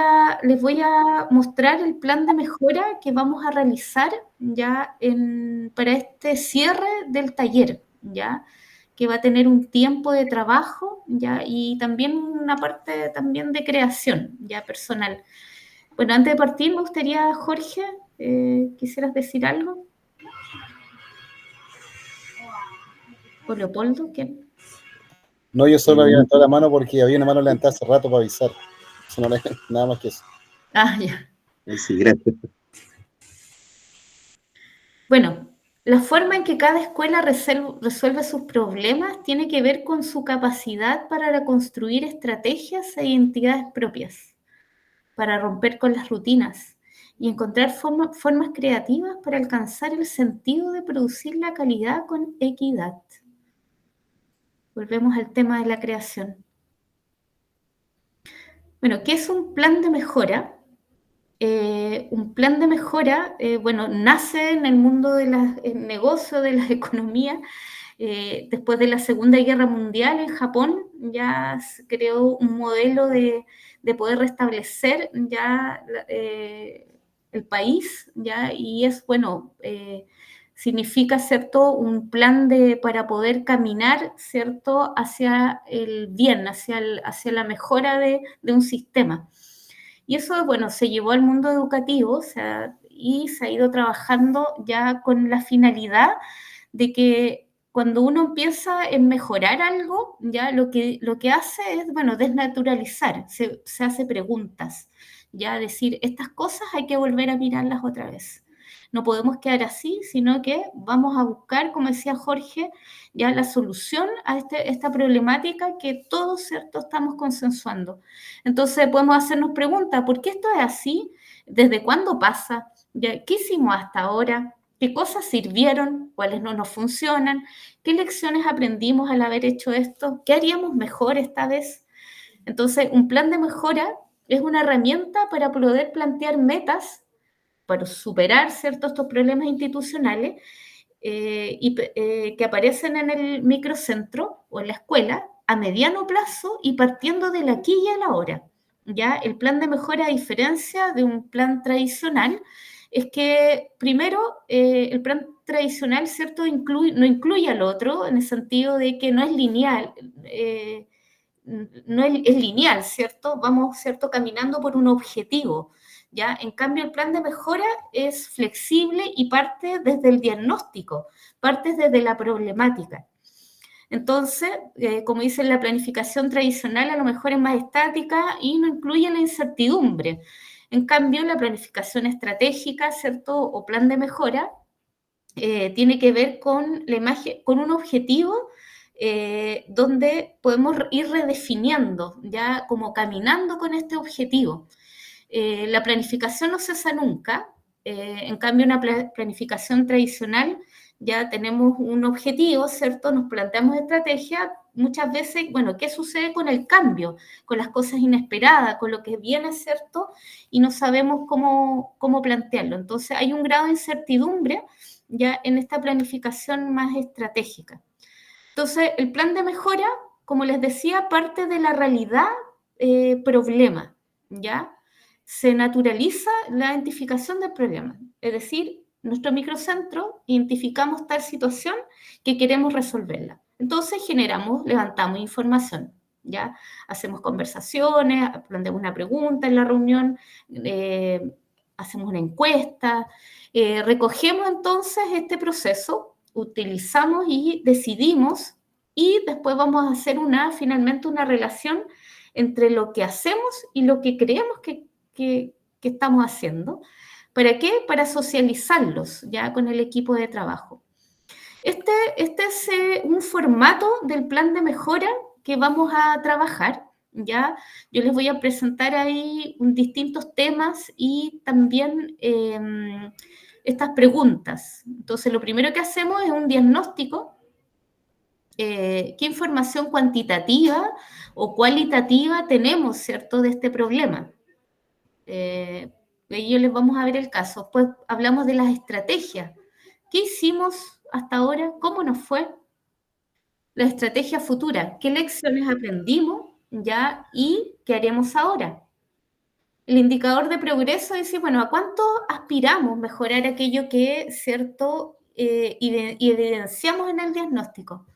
a mostrar el plan de mejora que vamos a realizar ya para este cierre del taller, ¿ya? Que va a tener un tiempo de trabajo, ¿ya? Y también una parte también de creación, ya personal. Bueno, antes de partir, me gustaría, Jorge, ¿quisieras decir algo? ¿O Leopoldo? ¿Quién?
No, yo solo había levantado la mano porque había una mano levantada hace rato para avisar. Eso no, nada más que eso.
Ah, ya.
Sí, gracias.
Bueno, la forma en que cada escuela resuelve sus problemas tiene que ver con su capacidad para construir estrategias e identidades propias, para romper con las rutinas y encontrar formas creativas para alcanzar el sentido de producir la calidad con equidad. Volvemos al tema de la creación. Bueno, ¿qué es un plan de mejora? Un plan de mejora, bueno, nace en el mundo del negocio, de la economía. Después de la Segunda Guerra Mundial en Japón ya se creó un modelo de poder restablecer ya el país, ¿ya? Y es, bueno, significa, ¿cierto?, un plan para poder caminar, ¿cierto?, hacia el bien, hacia la mejora de un sistema. Y eso, bueno, se llevó al mundo educativo, o sea, y se ha ido trabajando ya con la finalidad de que cuando uno empieza en mejorar algo, ya lo que hace es, bueno, desnaturalizar, se hace preguntas, ya decir, estas cosas hay que volver a mirarlas otra vez. No podemos quedar así, sino que vamos a buscar, como decía Jorge, ya la solución a esta problemática que todos, ¿cierto?, estamos consensuando. Entonces podemos hacernos preguntas, ¿por qué esto es así? ¿Desde cuándo pasa? ¿Ya? ¿Qué hicimos hasta ahora? ¿Qué cosas sirvieron? ¿Cuáles no nos funcionan? ¿Qué lecciones aprendimos al haber hecho esto? ¿Qué haríamos mejor esta vez? Entonces, un plan de mejora es una herramienta para poder plantear metas para superar ciertos estos problemas institucionales que aparecen en el microcentro o en la escuela a mediano plazo y partiendo del aquí y el ahora. ¿Ya? El plan de mejora, a diferencia de un plan tradicional, es que primero el plan tradicional, ¿cierto?, no incluye al otro en el sentido de que no es lineal, no es lineal, ¿cierto? Vamos, ¿cierto?, caminando por un objetivo, ¿ya? En cambio, el plan de mejora es flexible y parte desde el diagnóstico, parte desde la problemática. Entonces, como dice la planificación tradicional, a lo mejor es más estática y no incluye la incertidumbre. En cambio, la planificación estratégica, ¿cierto?, o plan de mejora, tiene que ver con la imagen, con un objetivo donde podemos ir redefiniendo, ya como caminando con este objetivo. La planificación no cesa nunca, en cambio una planificación tradicional ya tenemos un objetivo, ¿cierto? Nos planteamos estrategia, muchas veces, bueno, ¿qué sucede con el cambio? Con las cosas inesperadas, con lo que viene, ¿cierto? Y no sabemos cómo plantearlo. Entonces hay un grado de incertidumbre ya en esta planificación más estratégica. Entonces, el plan de mejora, como les decía, parte de la realidad problema, ¿ya? Se naturaliza la identificación del problema. Es decir, nuestro microcentro identificamos tal situación que queremos resolverla. Entonces, levantamos información, ¿ya? Hacemos conversaciones, planteamos una pregunta en la reunión, hacemos una encuesta, recogemos entonces este proceso, utilizamos y decidimos y después vamos a hacer finalmente una relación entre lo que hacemos y lo que creemos que estamos haciendo. ¿Para qué? Para socializarlos ya con el equipo de trabajo. Este es un formato del plan de mejora que vamos a trabajar. ¿Ya? Yo les voy a presentar ahí distintos temas y también estas preguntas. Entonces, lo primero que hacemos es un diagnóstico. ¿Qué información cuantitativa o cualitativa tenemos, ¿cierto?, de este problema? Ahí les vamos a ver el caso. Pues hablamos de las estrategias. ¿Qué hicimos hasta ahora? ¿Cómo nos fue? La estrategia futura. ¿Qué lecciones aprendimos? ¿ya? ¿Y qué haremos ahora? El indicador de progreso dice, bueno, ¿a cuánto aspiramos mejorar aquello que, cierto, evidenciamos en el diagnóstico?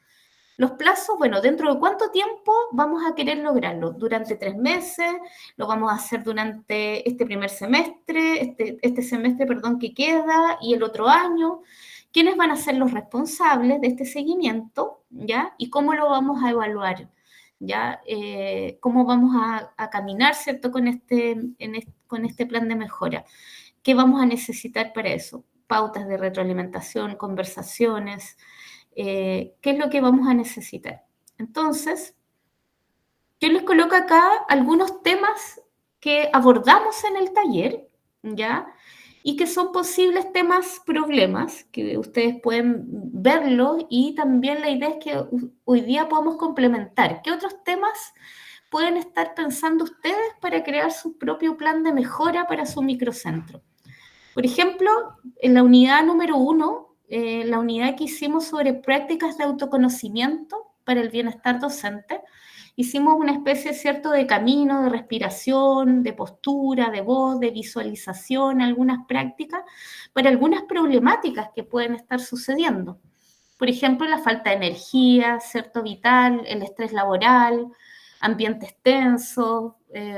Los plazos, bueno, ¿dentro de cuánto tiempo vamos a querer lograrlo? ¿Durante 3 meses? ¿Lo vamos a hacer durante este primer semestre, este semestre, perdón, que queda y el otro año? ¿Quiénes van a ser los responsables de este seguimiento? ¿Ya? ¿Y cómo lo vamos a evaluar? ¿Ya? ¿Cómo vamos a caminar, ¿cierto? Con este plan de mejora. ¿Qué vamos a necesitar para eso? Pautas de retroalimentación, conversaciones, qué es lo que vamos a necesitar. Entonces, yo les coloco acá algunos temas que abordamos en el taller, ¿ya? Y que son posibles temas problemas, que ustedes pueden verlo, y también la idea es que hoy día podamos complementar. ¿Qué otros temas pueden estar pensando ustedes para crear su propio plan de mejora para su microcentro? Por ejemplo, en la unidad número 1, la unidad que hicimos sobre prácticas de autoconocimiento para el bienestar docente, hicimos una especie, ¿cierto?, de camino, de respiración, de postura, de voz, de visualización, algunas prácticas para algunas problemáticas que pueden estar sucediendo. Por ejemplo, la falta de energía, ¿cierto?, vital, el estrés laboral, ambientes tensos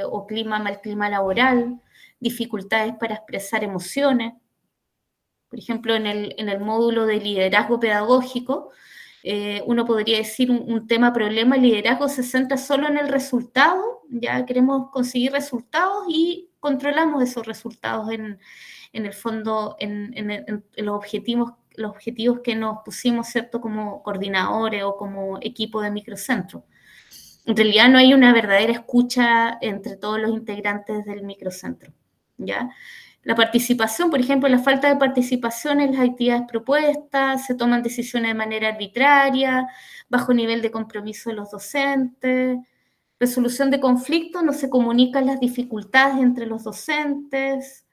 o mal clima laboral, dificultades para expresar emociones. Por ejemplo, en el módulo de liderazgo pedagógico, uno podría decir un tema problema, el liderazgo se centra solo en el resultado, ya queremos conseguir resultados y controlamos esos resultados en el fondo, en los objetivos que nos pusimos, ¿cierto?, como coordinadores o como equipo de microcentro. En realidad no hay una verdadera escucha entre todos los integrantes del microcentro, ¿ya? La participación, por ejemplo, la falta de participación en las actividades propuestas, se toman decisiones de manera arbitraria, bajo nivel de compromiso de los docentes, resolución de conflictos, no se comunican las dificultades entre los docentes,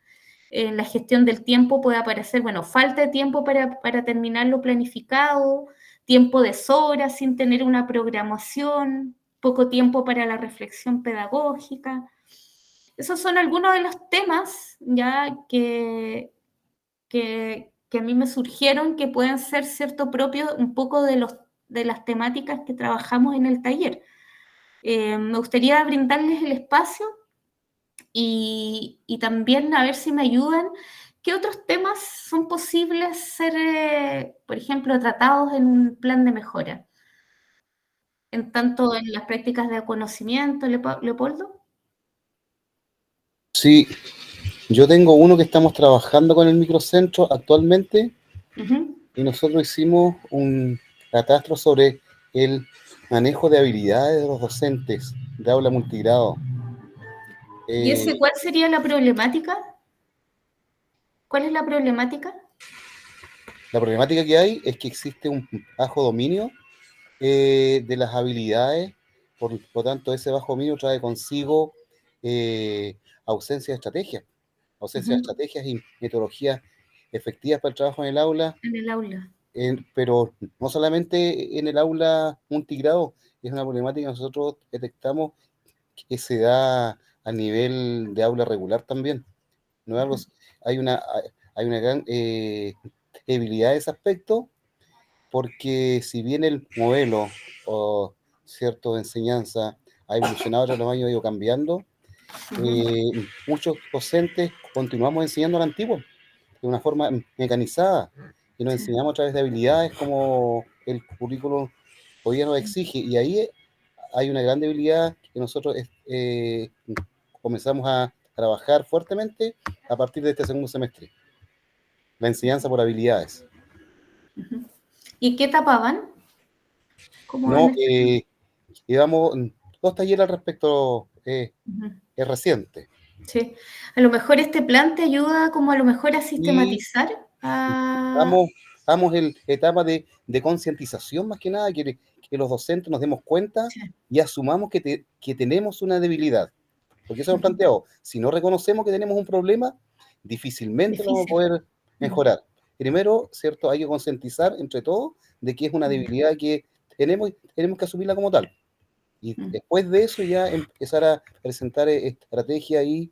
en la gestión del tiempo puede aparecer, bueno, falta de tiempo para terminar lo planificado, tiempo de sobra sin tener una programación, poco tiempo para la reflexión pedagógica. Esos son algunos de los temas ya que a mí me surgieron que pueden ser, cierto, propios un poco de las temáticas que trabajamos en el taller. Me gustaría brindarles el espacio y también a ver si me ayudan. ¿Qué otros temas son posibles ser, por ejemplo, tratados en un plan de mejora? En tanto en las prácticas de conocimiento, Leopoldo.
Sí, yo tengo uno que estamos trabajando con el microcentro actualmente.
Uh-huh.
Y nosotros hicimos un catastro sobre el manejo de habilidades de los docentes de aula multigrado.
¿Y ese cuál sería la problemática? ¿Cuál es la problemática?
La problemática que hay es que existe un bajo dominio de las habilidades, por lo tanto ese bajo dominio trae consigo ausencia de estrategias, ausencia de estrategias y metodologías efectivas para el trabajo en el aula.
En el aula.
Pero no solamente en el aula multigrado, es una problemática que nosotros detectamos que se da a nivel de aula regular también. No es algo, hay una gran debilidad de ese aspecto, porque si bien el modelo o cierto de enseñanza ha evolucionado a través de los años, ha ido cambiando, muchos docentes continuamos enseñando al antiguo, de una forma mecanizada, y nos enseñamos a través de habilidades como el currículum hoy día nos exige, y ahí hay una gran debilidad que nosotros comenzamos a trabajar fuertemente a partir de este segundo semestre, la enseñanza por habilidades.
¿Y qué tapaban?
No, llevamos 2 talleres al respecto, es reciente.
Sí, a lo mejor este plan te ayuda como a lo mejor a sistematizar.
Estamos en etapa de concientización más que nada, que los docentes nos demos cuenta y asumamos que tenemos una debilidad. Porque eso hemos planteado, si no reconocemos que tenemos un problema, difícilmente lo vamos a poder mejorar. Primero, ¿cierto? Hay que concientizar entre todos de que es una debilidad que tenemos y tenemos que asumirla como tal. Y
Mm.
después de eso ya empezar a presentar estrategias y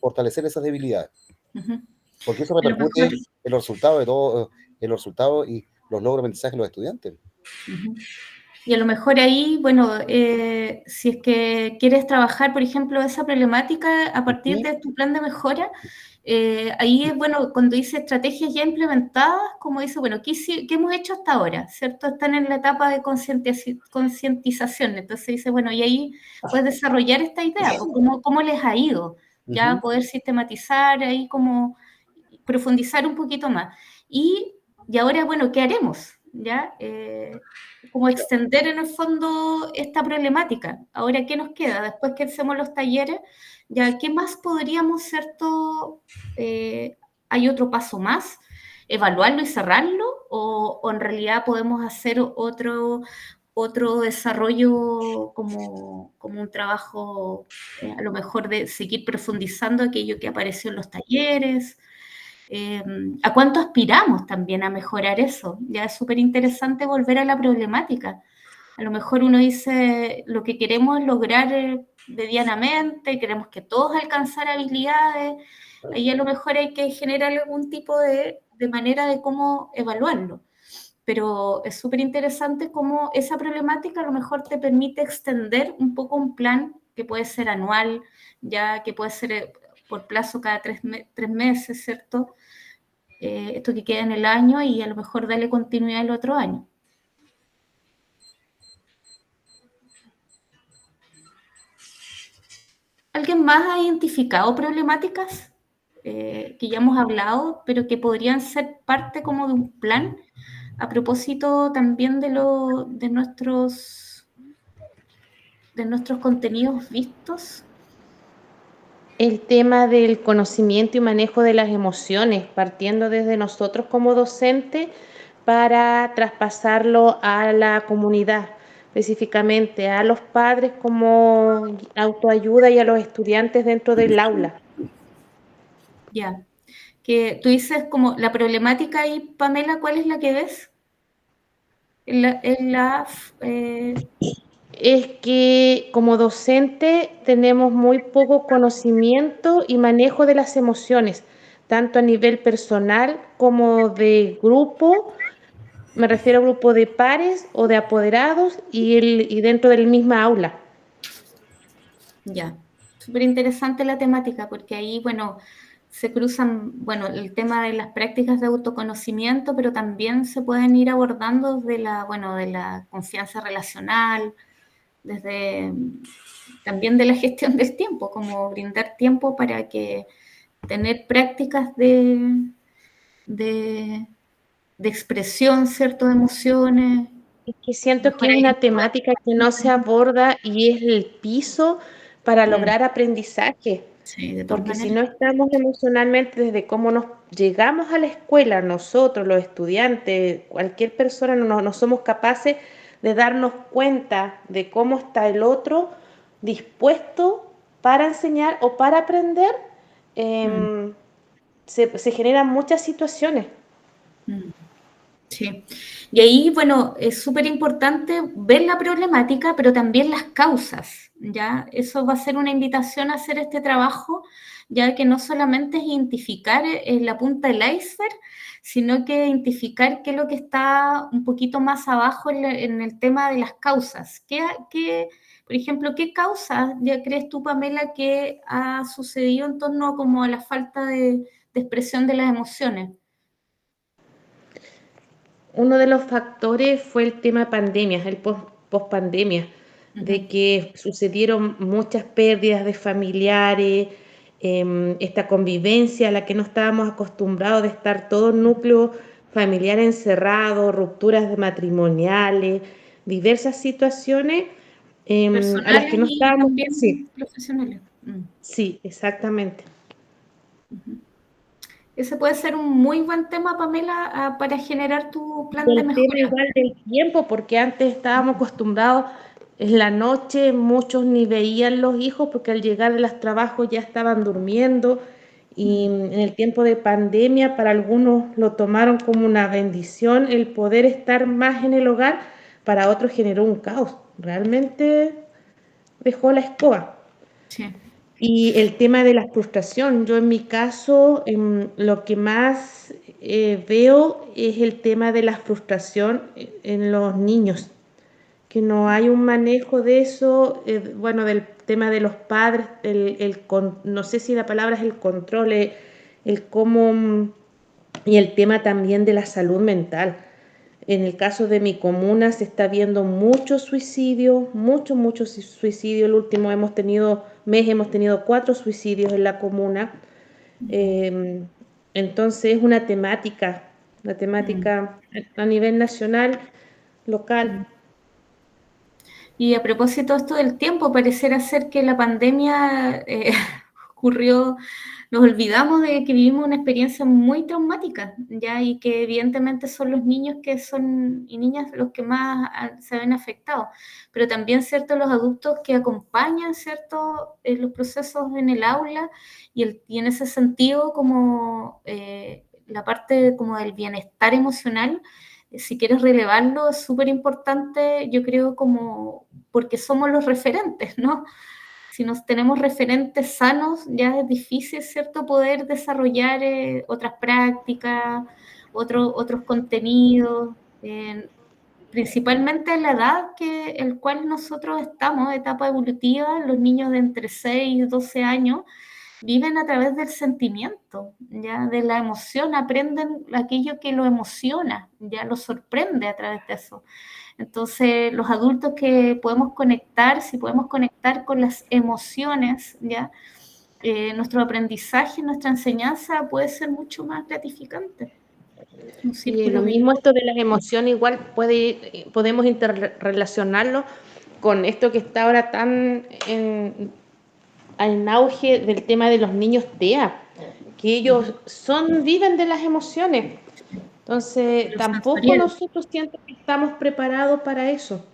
fortalecer esas debilidades.
Ujú.
Porque eso
A lo
repercute
mejor,
en los resultados de todo, en los resultados y los logros de aprendizaje de los estudiantes.
ujú. Y a lo mejor ahí, bueno, si es que quieres trabajar, por ejemplo, esa problemática a partir de tu plan de mejora, ahí es bueno, cuando dice estrategias ya implementadas, como dice, bueno, ¿qué hemos hecho hasta ahora? ¿Cierto? Están en la etapa de concientización. Entonces dice, bueno, y ahí puedes desarrollar esta idea, pues, ¿cómo les ha ido? Ya poder sistematizar, ahí como profundizar un poquito más. Y ahora, bueno, ¿qué haremos? ¿Ya? Como extender en el fondo esta problemática. Ahora, ¿qué nos queda? Después que hacemos los talleres, ¿ya qué más podríamos, cierto? ¿Hay otro paso más? ¿Evaluarlo y cerrarlo? ¿O en realidad podemos hacer otro desarrollo como un trabajo, a lo mejor de seguir profundizando aquello que apareció en los talleres? ¿A cuánto aspiramos también a mejorar eso? Ya es súper interesante volver a la problemática. A lo mejor uno dice lo que queremos es lograr medianamente, queremos que todos alcanzar habilidades, ahí a lo mejor hay que generar algún tipo de manera de cómo evaluarlo. Pero es súper interesante cómo esa problemática a lo mejor te permite extender un poco un plan que puede ser anual, ya que puede ser por plazo cada 3 meses, ¿cierto? Esto que queda en el año y a lo mejor darle continuidad el otro año. ¿Alguien más ha identificado problemáticas que ya hemos hablado, pero que podrían ser parte como de un plan? A propósito también de nuestros contenidos vistos.
El tema del conocimiento y manejo de las emociones, partiendo desde nosotros como docentes para traspasarlo a la comunidad, específicamente a los padres como autoayuda y a los estudiantes dentro del aula.
Ya. Que tú dices como la problemática ahí, Pamela, ¿cuál es la que ves?
Es que como docente tenemos muy poco conocimiento y manejo de las emociones, tanto a nivel personal como de grupo. Me refiero a grupo de pares o de apoderados y dentro del misma aula.
Ya, súper interesante la temática porque ahí, bueno, se cruzan, bueno, el tema de las prácticas de autoconocimiento, pero también se pueden ir abordando de la confianza relacional, desde también de la gestión del tiempo, como brindar tiempo para que tener prácticas de, de expresión, ¿cierto? De emociones.
Es que siento que es
Mejorar
una temática que no se aborda y es el piso para lograr aprendizaje.
sí, de todas
Porque si
maneras.
no estamos emocionalmente desde cómo nos llegamos a la escuela, nosotros, los estudiantes, cualquier persona, no somos capaces de darnos cuenta de cómo está el otro dispuesto para enseñar o para aprender,
Mm,
se generan muchas situaciones.
mm. Sí, y ahí, bueno, es súper importante ver la problemática, pero también las causas, ¿ya? Eso va a ser una invitación a hacer este trabajo, ya que no solamente es identificar la punta del iceberg, sino que identificar qué es lo que está un poquito más abajo en el tema de las causas. Por ejemplo, qué causas ya crees tú, Pamela, que ha sucedido en torno como a la falta de expresión de las emociones?
Uno de los factores fue el tema pandemia, el post-pandemia, de
Ujú.
que sucedieron muchas pérdidas de familiares, esta convivencia a la que no estábamos acostumbrados de estar todo el núcleo familiar encerrado, rupturas de matrimoniales, diversas situaciones a las
Personales
que no
y
estábamos.
también
Sí,
profesionales.
sí, exactamente.
Ujú. Ese puede ser un muy buen tema, Pamela, para generar tu
Y
plan de
el tema
mejora.
igual del tiempo, porque antes estábamos acostumbrados en la noche, muchos ni veían los hijos porque al llegar de los trabajos ya estaban durmiendo y
Mm.
en el tiempo de pandemia para algunos lo tomaron como una bendición el poder estar más en el hogar, para otros generó un caos. realmente dejó la escoba.
Sí.
Y el tema de la frustración, yo en mi caso lo que más veo es el tema de la frustración en los niños, que no hay un manejo de eso, bueno, del tema de los padres, no sé si la palabra es el control, el cómo, y el tema también de la salud mental. En el caso de mi comuna se está viendo mucho suicidio, mucho suicidio. El último hemos tenido 4 suicidios en la comuna. Entonces es una temática a nivel nacional, local.
Y a propósito de esto del tiempo, pareciera ser que la pandemia ocurrió, nos olvidamos de que vivimos una experiencia muy traumática, ¿ya? Y que evidentemente son los niños y niñas los que más se ven afectados, pero también, ¿cierto?, los adultos que acompañan, ¿cierto?, los procesos en el aula y en ese sentido como la parte como del bienestar emocional. Si quieres relevarlo, es súper importante, yo creo, como porque somos los referentes, ¿no? Si nos tenemos referentes sanos, ya es difícil, ¿cierto?, poder desarrollar otras prácticas, otros contenidos, principalmente en la edad el cual nosotros estamos, etapa evolutiva, los niños de entre 6 y 12 años, viven a través del sentimiento, ya de la emoción, aprenden aquello que lo emociona, ya lo sorprende a través de eso. Entonces, los adultos que podemos conectar, si podemos conectar con las emociones, ya nuestro aprendizaje, nuestra enseñanza puede ser mucho más gratificante.
Y lo mismo esto de las emociones, igual podemos interrelacionarlo con esto que está ahora tan en auge del tema de los niños TEA, que ellos viven de las emociones. Entonces, tampoco nosotros siento que estamos preparados para eso.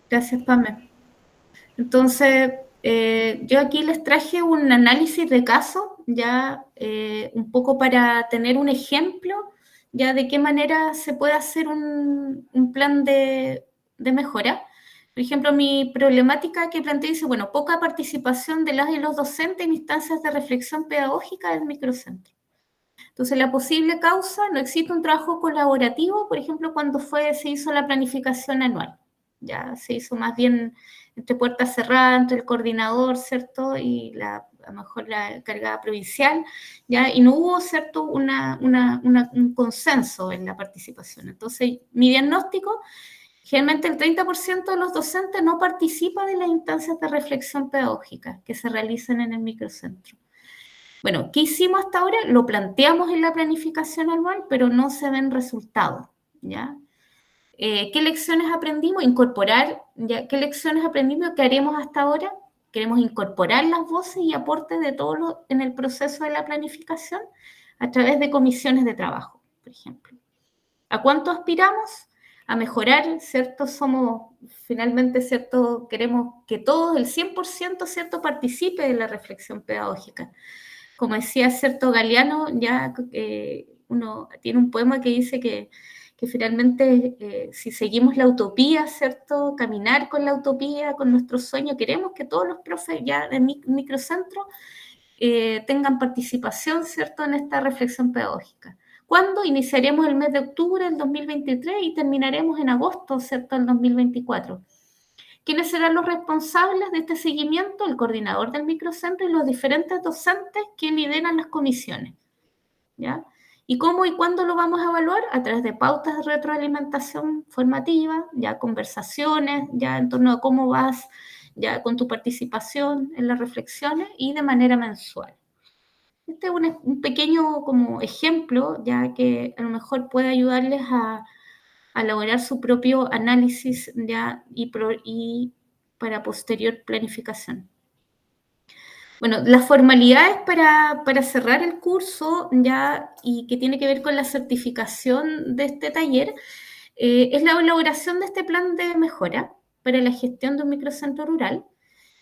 Gracias, Pame. Entonces, yo aquí les traje un análisis de caso, ya un poco para tener un ejemplo, ya de qué manera se puede hacer un plan de mejora. Por ejemplo, mi problemática que planteé dice, bueno, poca participación de las y los docentes en instancias de reflexión pedagógica del microcentro. Entonces, la posible causa, no existe un trabajo colaborativo, por ejemplo, cuando se hizo la planificación anual. Ya se hizo más bien entre puertas cerradas, entre el coordinador, ¿cierto? Y a lo mejor la encargada provincial, ¿ya? Y no hubo, ¿cierto?, un consenso en la participación. Entonces, mi diagnóstico, generalmente el 30% de los docentes no participa de las instancias de reflexión pedagógica que se realizan en el microcentro. Bueno, ¿qué hicimos hasta ahora? Lo planteamos en la planificación anual, pero no se ven resultados, ¿ya? ¿Qué lecciones aprendimos? ¿Qué lecciones aprendimos? ¿Qué haremos hasta ahora? Queremos incorporar las voces y aportes de todos en el proceso de la planificación a través de comisiones de trabajo, por ejemplo. ¿A cuánto aspiramos? A mejorar, ¿cierto? Finalmente, ¿cierto? Queremos que todos, el 100%, ¿cierto?, participe de la reflexión pedagógica. Como decía, ¿cierto?, Galeano, ya uno tiene un poema que dice que finalmente si seguimos la utopía, ¿cierto?, caminar con la utopía, con nuestro sueño, queremos que todos los profes ya de microcentro tengan participación, ¿cierto?, en esta reflexión pedagógica. ¿Cuándo? Iniciaremos el mes de octubre del 2023 y terminaremos en agosto, ¿cierto?, del 2024. ¿Quiénes serán los responsables de este seguimiento? El coordinador del microcentro y los diferentes docentes que lideran las comisiones, ¿ya? ¿Y cómo y cuándo lo vamos a evaluar? A través de pautas de retroalimentación formativa, ya conversaciones, ya en torno a cómo vas ya con tu participación en las reflexiones y de manera mensual. Este es un pequeño como ejemplo, ya que a lo mejor puede ayudarles a elaborar su propio análisis ya y para posterior planificación. Bueno, las formalidades para cerrar el curso ya y que tiene que ver con la certificación de este taller es la elaboración de este plan de mejora para la gestión de un microcentro rural.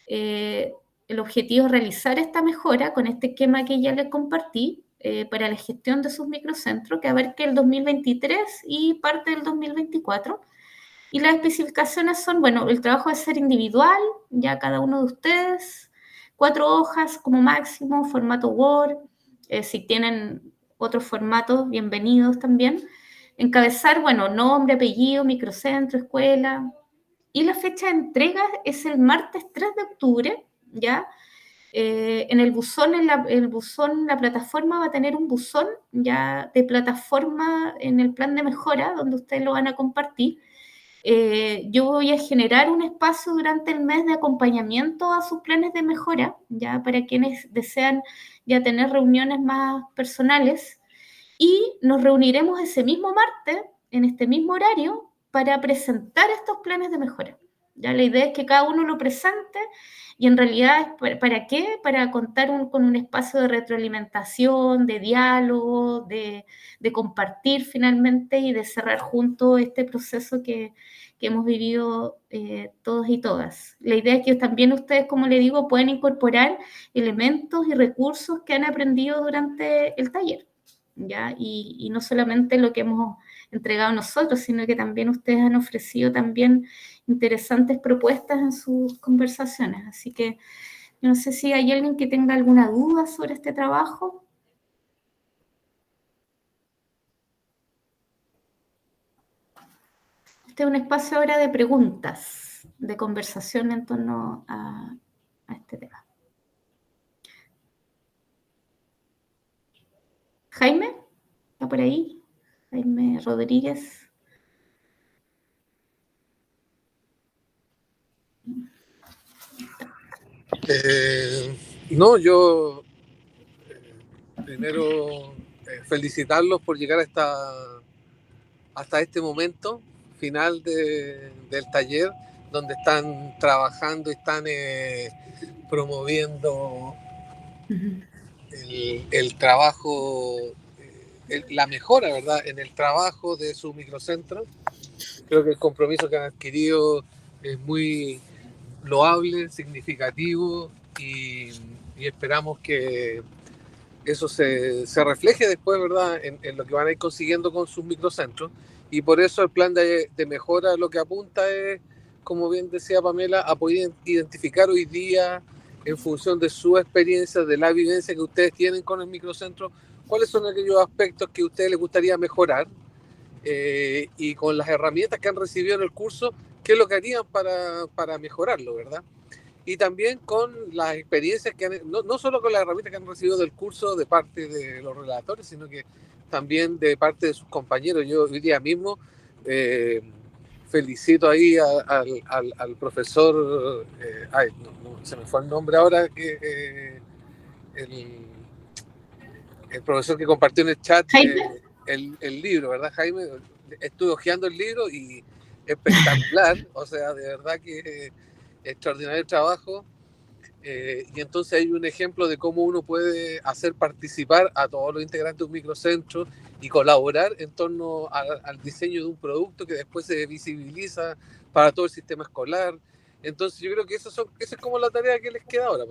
El objetivo es realizar esta mejora con este esquema que ya les compartí para la gestión de sus microcentros que abarque el 2023 y parte del 2024. Y las especificaciones son, bueno, el trabajo debe ser individual, ya cada uno de ustedes, 4 hojas como máximo, formato Word, si tienen otros formatos, bienvenidos también. Encabezar, bueno, nombre, apellido, microcentro, escuela. Y la fecha de entrega es el martes 3 de octubre, ¿ya? En el buzón, la plataforma va a tener un buzón ya de plataforma en el plan de mejora, donde ustedes lo van a compartir. Yo voy a generar un espacio durante el mes de acompañamiento a sus planes de mejora, ya para quienes desean ya tener reuniones más personales, y nos reuniremos ese mismo martes, en este mismo horario, para presentar estos planes de mejora. Ya la idea es que cada uno lo presente y en realidad, ¿para qué? Para contar con un espacio de retroalimentación, de diálogo, de compartir finalmente y de cerrar juntos este proceso que hemos vivido todos y todas. La idea es que también ustedes, como les digo, pueden incorporar elementos y recursos que han aprendido durante el taller, ¿ya? Y no solamente lo que hemos entregado nosotros, sino que también ustedes han ofrecido también interesantes propuestas en sus conversaciones. Así que yo no sé si hay alguien que tenga alguna duda sobre este trabajo. Este es un espacio ahora de preguntas, de conversación en torno a este tema. Jaime, ¿está por ahí? Jaime Rodríguez.
No, yo primero felicitarlos por llegar hasta este momento final del taller, donde están trabajando y están promoviendo el trabajo, la mejora, ¿verdad?, en el trabajo de su microcentro. Creo que el compromiso que han adquirido es muy loable, significativo y esperamos que eso se refleje después, ¿verdad?, en lo que van a ir consiguiendo con sus microcentros. Y por eso el plan de mejora lo que apunta es, como bien decía Pamela, a poder identificar hoy día, en función de su experiencia, de la vivencia que ustedes tienen con el microcentro, cuáles son aquellos aspectos que a ustedes les gustaría mejorar, y con las herramientas que han recibido en el curso, qué es lo que harían para mejorarlo, ¿verdad? Y también con las experiencias que no solo con las herramientas que han recibido del curso de parte de los relatores, sino que también de parte de sus compañeros. Yo hoy día mismo felicito ahí al profesor, se me fue el nombre ahora, el profesor que compartió en el chat el libro, ¿verdad, Jaime? Estuve hojeando el libro y espectacular, o sea, de verdad que extraordinario trabajo, y entonces hay un ejemplo de cómo uno puede hacer participar a todos los integrantes de un microcentro y colaborar en torno al diseño de un producto que después se visibiliza para todo el sistema escolar. Entonces yo creo que esa es como la tarea que les queda ahora,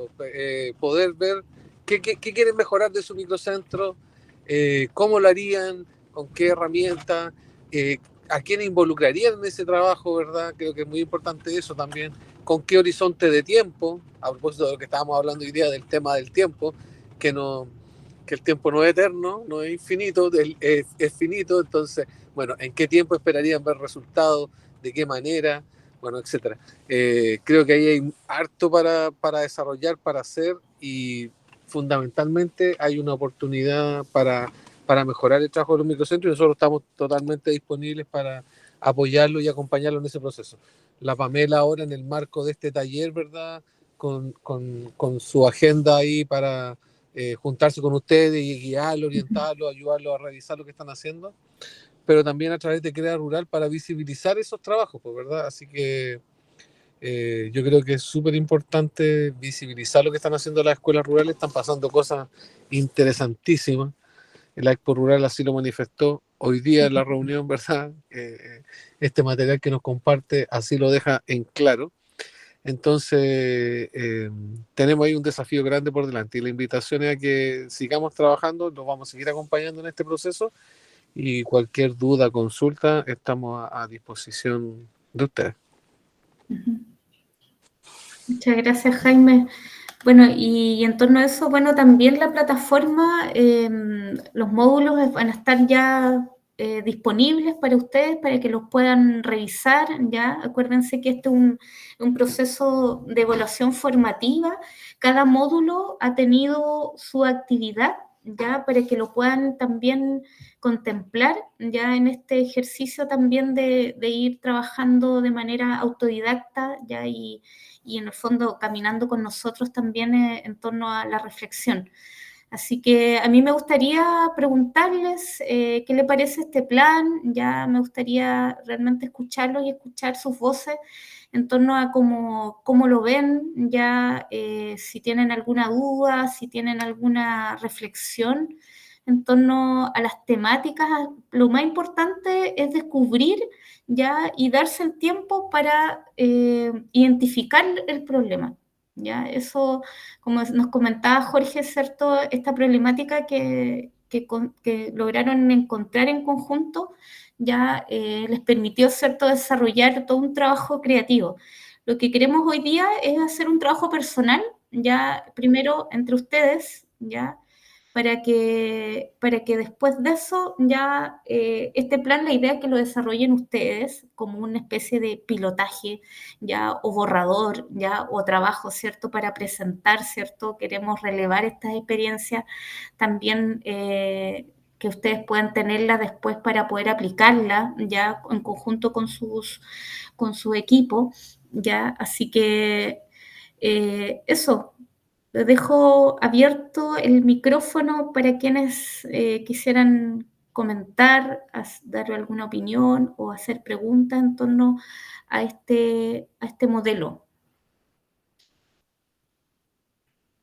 poder ver qué quieren mejorar de su microcentro, cómo lo harían, con qué herramientas, a quién involucrarían en ese trabajo, ¿verdad? Creo que es muy importante eso también. Con qué horizonte de tiempo, a propósito de lo que estábamos hablando hoy día del tema del tiempo, que el tiempo no es eterno, no es infinito, es finito. Entonces, bueno, ¿en qué tiempo esperarían ver resultados? ¿De qué manera? Bueno, etcétera. Creo que ahí hay harto para desarrollar, para hacer, y fundamentalmente hay una oportunidad para mejorar el trabajo de los microcentros, y nosotros estamos totalmente disponibles para apoyarlo y acompañarlo en ese proceso. La Pamela ahora en el marco de este taller, ¿verdad?, con su agenda ahí para juntarse con ustedes y guiarlo, orientarlo, ayudarlo a revisar lo que están haciendo, pero también a través de Crea Rural para visibilizar esos trabajos, pues, ¿verdad? Así que yo creo que es súper importante visibilizar lo que están haciendo las escuelas rurales. Están pasando cosas interesantísimas. La Expo Rural así lo manifestó hoy día en la reunión, ¿verdad? Este material que nos comparte así lo deja en claro. Entonces, tenemos ahí un desafío grande por delante, y la invitación es a que sigamos trabajando, nos vamos a seguir acompañando en este proceso, y cualquier duda, consulta, estamos a disposición de ustedes.
Muchas gracias, Jaime. Bueno, y en torno a eso, bueno, también la plataforma, los módulos van a estar ya disponibles para ustedes, para que los puedan revisar, ¿ya? Acuérdense que este es un proceso de evaluación formativa. Cada módulo ha tenido su actividad, ¿ya? Para que lo puedan también contemplar, ya en este ejercicio también de ir trabajando de manera autodidacta, ¿ya? Y en el fondo caminando con nosotros también en torno a la reflexión. Así que a mí me gustaría preguntarles qué le parece este plan, ya me gustaría realmente escucharlos y escuchar sus voces en torno a cómo lo ven, ya si tienen alguna duda, si tienen alguna reflexión en torno a las temáticas. Lo más importante es descubrir ya y darse el tiempo para identificar el problema. Ya, eso, como nos comentaba Jorge, ¿cierto? Esta problemática que lograron encontrar en conjunto ya les permitió, ¿cierto?, desarrollar todo un trabajo creativo. Lo que queremos hoy día es hacer un trabajo personal, ya primero entre ustedes, ya, para que después de eso ya este plan, la idea es que lo desarrollen ustedes como una especie de pilotaje ya o borrador ya o trabajo, ¿cierto? Para presentar, ¿cierto? Queremos relevar estas experiencias también que ustedes puedan tenerlas después para poder aplicarlas ya en conjunto con su equipo, ya, así que eso. Dejo abierto el micrófono para quienes quisieran comentar, dar alguna opinión o hacer preguntas en torno a este modelo.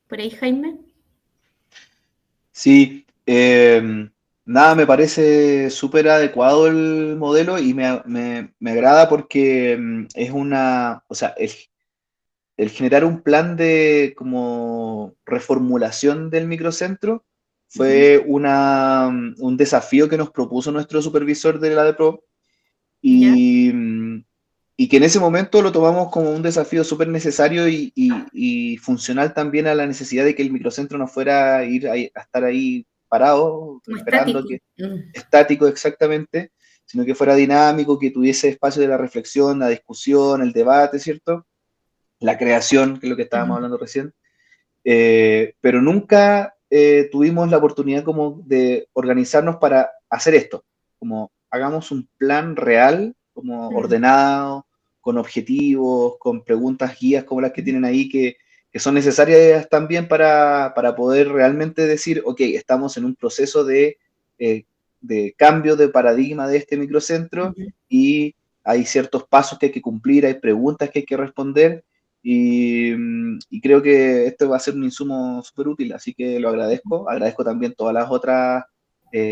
¿Por ahí, Jaime?
Sí, nada, me parece súper adecuado el modelo y me agrada porque es o sea, el generar un plan de como reformulación del microcentro fue un desafío que nos propuso nuestro supervisor de la ADEPRO y que en ese momento lo tomamos como un desafío súper necesario y funcional también a la necesidad de que el microcentro no fuera a estar ahí parado,
Como
esperando
estático.
estático exactamente, sino que fuera dinámico, que tuviese espacio de la reflexión, la discusión, el debate, ¿cierto? La creación, que es lo que estábamos hablando recién, pero nunca tuvimos la oportunidad como de organizarnos para hacer esto, como hagamos un plan real, como ordenado, con objetivos, con preguntas guías como las que tienen ahí, que son necesarias también para poder realmente decir, ok, estamos en un proceso de cambio de paradigma de este microcentro y hay ciertos pasos que hay que cumplir, hay preguntas que hay que responder, y creo que esto va a ser un insumo súper útil, así que lo agradezco. Agradezco también todas las otras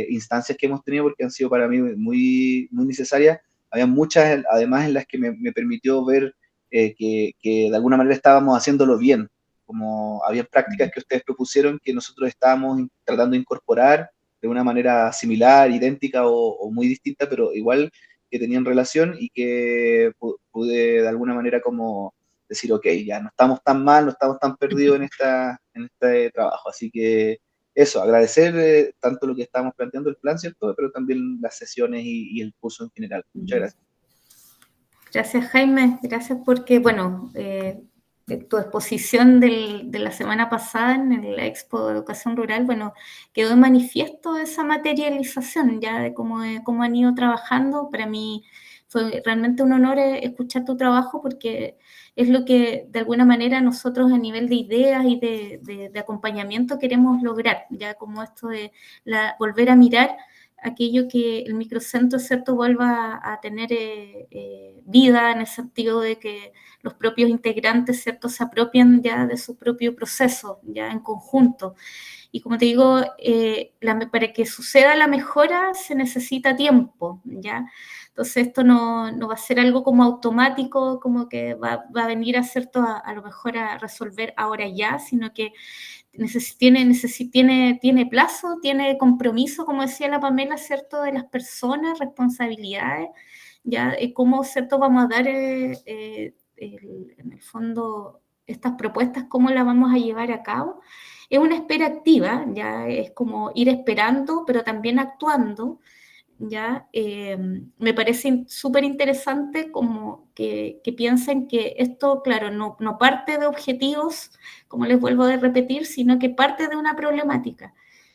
instancias que hemos tenido porque han sido para mí muy, muy necesarias. Había muchas, además, en las que me permitió ver que de alguna manera estábamos haciéndolo bien, como había prácticas que ustedes propusieron que nosotros estábamos tratando de incorporar de una manera similar, idéntica o muy distinta, pero igual que tenían relación y que pude de alguna manera como decir, ok, ya no estamos tan mal, no estamos tan perdidos en este trabajo. Así que eso, agradecer tanto lo que estamos planteando el plan, ¿cierto? Pero también las sesiones y el curso en general. Muchas gracias.
Gracias, Jaime. Gracias porque, bueno, tu exposición de la semana pasada en la Expo de Educación Rural, bueno, quedó en manifiesto esa materialización ya de cómo han ido trabajando. Para mí fue realmente un honor escuchar tu trabajo porque es lo que de alguna manera nosotros a nivel de ideas y de acompañamiento queremos lograr, ya como esto de volver a mirar aquello que el microcentro, ¿cierto?, vuelva a tener vida en el sentido de que los propios integrantes, ¿cierto?, se apropien ya de su propio proceso, ya en conjunto. Y como te digo, para que suceda la mejora se necesita tiempo, ¿ya? Entonces esto no va a ser algo como automático, como que va a venir ¿cierto?, a lo mejor a resolver ahora ya, sino que tiene plazo, tiene compromiso, como decía la Pamela, ¿cierto?, de las personas, responsabilidades, ya cómo, ¿cierto?, vamos a dar en el fondo estas propuestas, cómo las vamos a llevar a cabo. Es una espera activa, ya es como ir esperando, pero también actuando, ya. Me parece súper interesante como que piensen que esto, claro, no parte de objetivos, como les vuelvo a repetir, sino que parte de una problemática.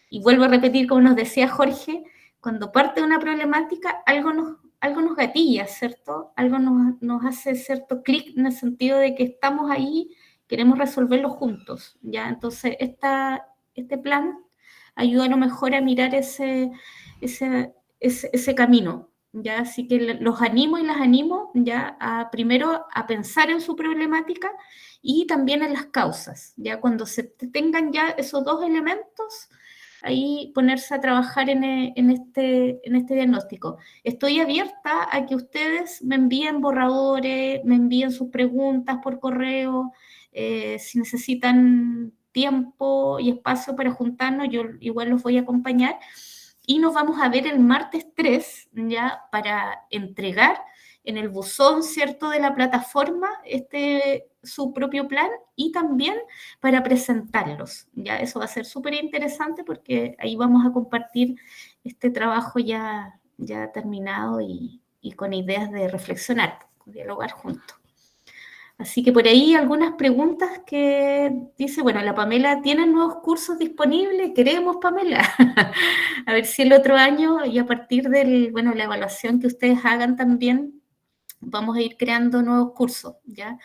Y vuelvo a repetir, como nos decía Jorge, cuando parte de una problemática, algo nos gatilla, ¿cierto? Algo nos hace cierto clic en el sentido de que estamos ahí, queremos resolverlo juntos, ¿ya? Entonces, este plan ayuda a lo mejor a mirar ese camino, ¿ya? Así que los animo y las animo, ¿ya? Primero a pensar en su problemática y también en las causas, ¿ya? Cuando se tengan ya esos dos elementos, ahí ponerse a trabajar en este diagnóstico. Estoy abierta a que ustedes me envíen borradores, me envíen sus preguntas por correo, si necesitan tiempo y espacio para juntarnos, yo igual los voy a acompañar. Y nos vamos a ver el martes 3, ya, para entregar en el buzón, ¿cierto?, de la plataforma su propio plan y también para presentarlos. Ya, eso va a ser súper interesante porque ahí vamos a compartir este trabajo ya terminado y con ideas de reflexionar, dialogar juntos. Así que por ahí algunas preguntas que dice, bueno, la Pamela, ¿tiene nuevos cursos disponibles? Queremos, Pamela. A ver si el otro año y a partir de la evaluación que ustedes hagan también, vamos a ir creando nuevos cursos, ¿ya?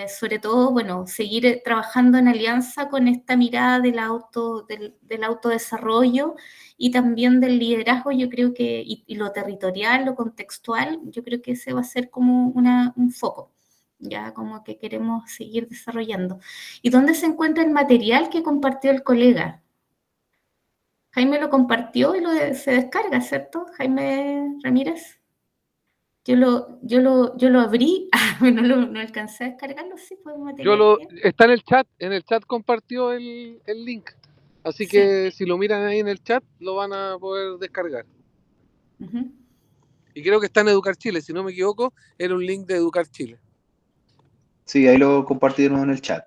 Sobre todo, bueno, seguir trabajando en alianza con esta mirada del autodesarrollo y también del liderazgo, yo creo que, y lo territorial, lo contextual, yo creo que ese va a ser como un foco, ya como que queremos seguir desarrollando. ¿Y dónde se encuentra el material que compartió el colega? Jaime lo compartió y se descarga, ¿cierto? Jaime Ramírez. Yo lo abrí, no alcancé a descargarlo, sí, fue un material
Está en el chat compartió el link. Así
Sí.
que si lo miran ahí en el chat, lo van a poder descargar.
Uh-huh.
Y creo que está en Educar Chile, si no me equivoco, era un link de Educar Chile.
Sí, ahí lo compartieron en el chat.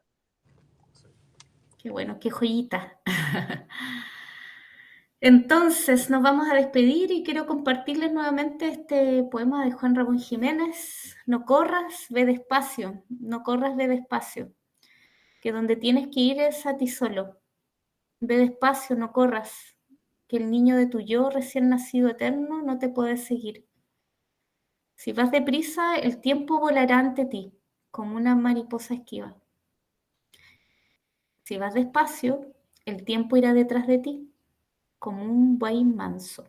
Qué bueno, qué joyita. Entonces, nos vamos a despedir y quiero compartirles nuevamente este poema de Juan Ramón Jiménez. No corras, ve despacio, no corras, ve despacio, que donde tienes que ir es a ti solo. Ve despacio, no corras, que el niño de tu yo recién nacido eterno no te puede seguir. Si vas deprisa, el tiempo volará ante ti, como una mariposa esquiva. Si vas despacio, el tiempo irá detrás de ti, como un buey manso.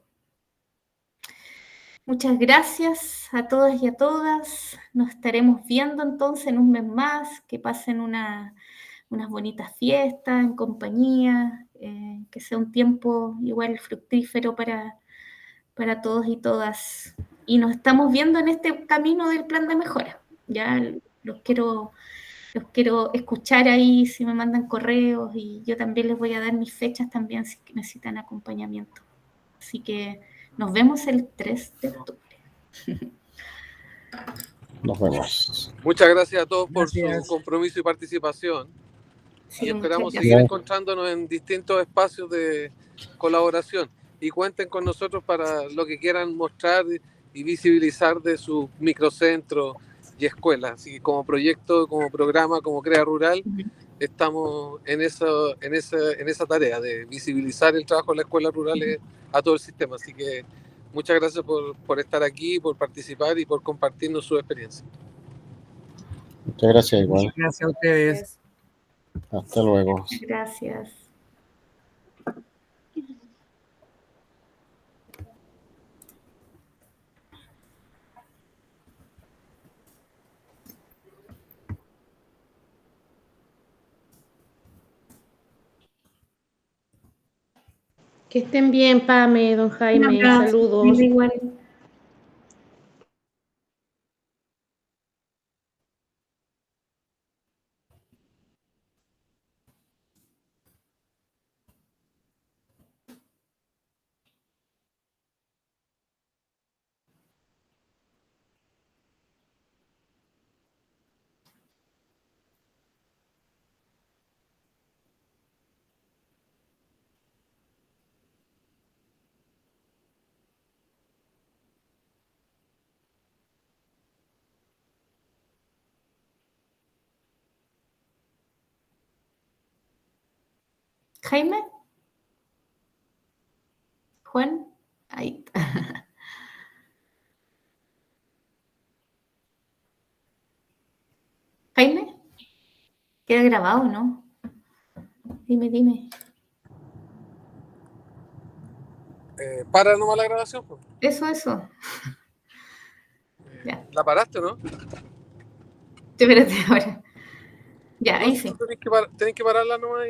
Muchas gracias a todas y a todas. Nos estaremos viendo entonces en un mes más. Que pasen unas bonitas fiestas en compañía, que sea un tiempo igual fructífero para todos y todas. Y nos estamos viendo en este camino del plan de mejora. Ya los quiero escuchar ahí si me mandan correos y yo también les voy a dar mis fechas también si necesitan acompañamiento. Así que nos vemos el 3 de octubre.
Nos vemos.
Muchas gracias a todos por su
Gracias.
compromiso y participación.
Sí,
Y esperamos
muchas
seguir
gracias.
encontrándonos en distintos espacios de colaboración. Y cuenten con nosotros para lo que quieran mostrar y visibilizar de sus microcentros y escuelas. Así que como proyecto, como programa, como Crea Rural, estamos en esa tarea de visibilizar el trabajo de las escuelas rurales a todo el sistema. Así que muchas gracias por estar aquí, por participar y por compartirnos su experiencia.
Muchas gracias, igual.
Muchas gracias a ustedes.
Hasta luego.
Gracias.
Que estén bien, Pame, don
Un
Jaime,
abrazo.
saludos.
Igual. Jaime. Juan. Ahí está. Jaime. ¿Queda grabado o no? Dime.
Para nomás la grabación, pues.
Eso. Ya.
¿La paraste o no?
Espérate ahora. Ya, ahí sí.
Tenés que pararla nomás.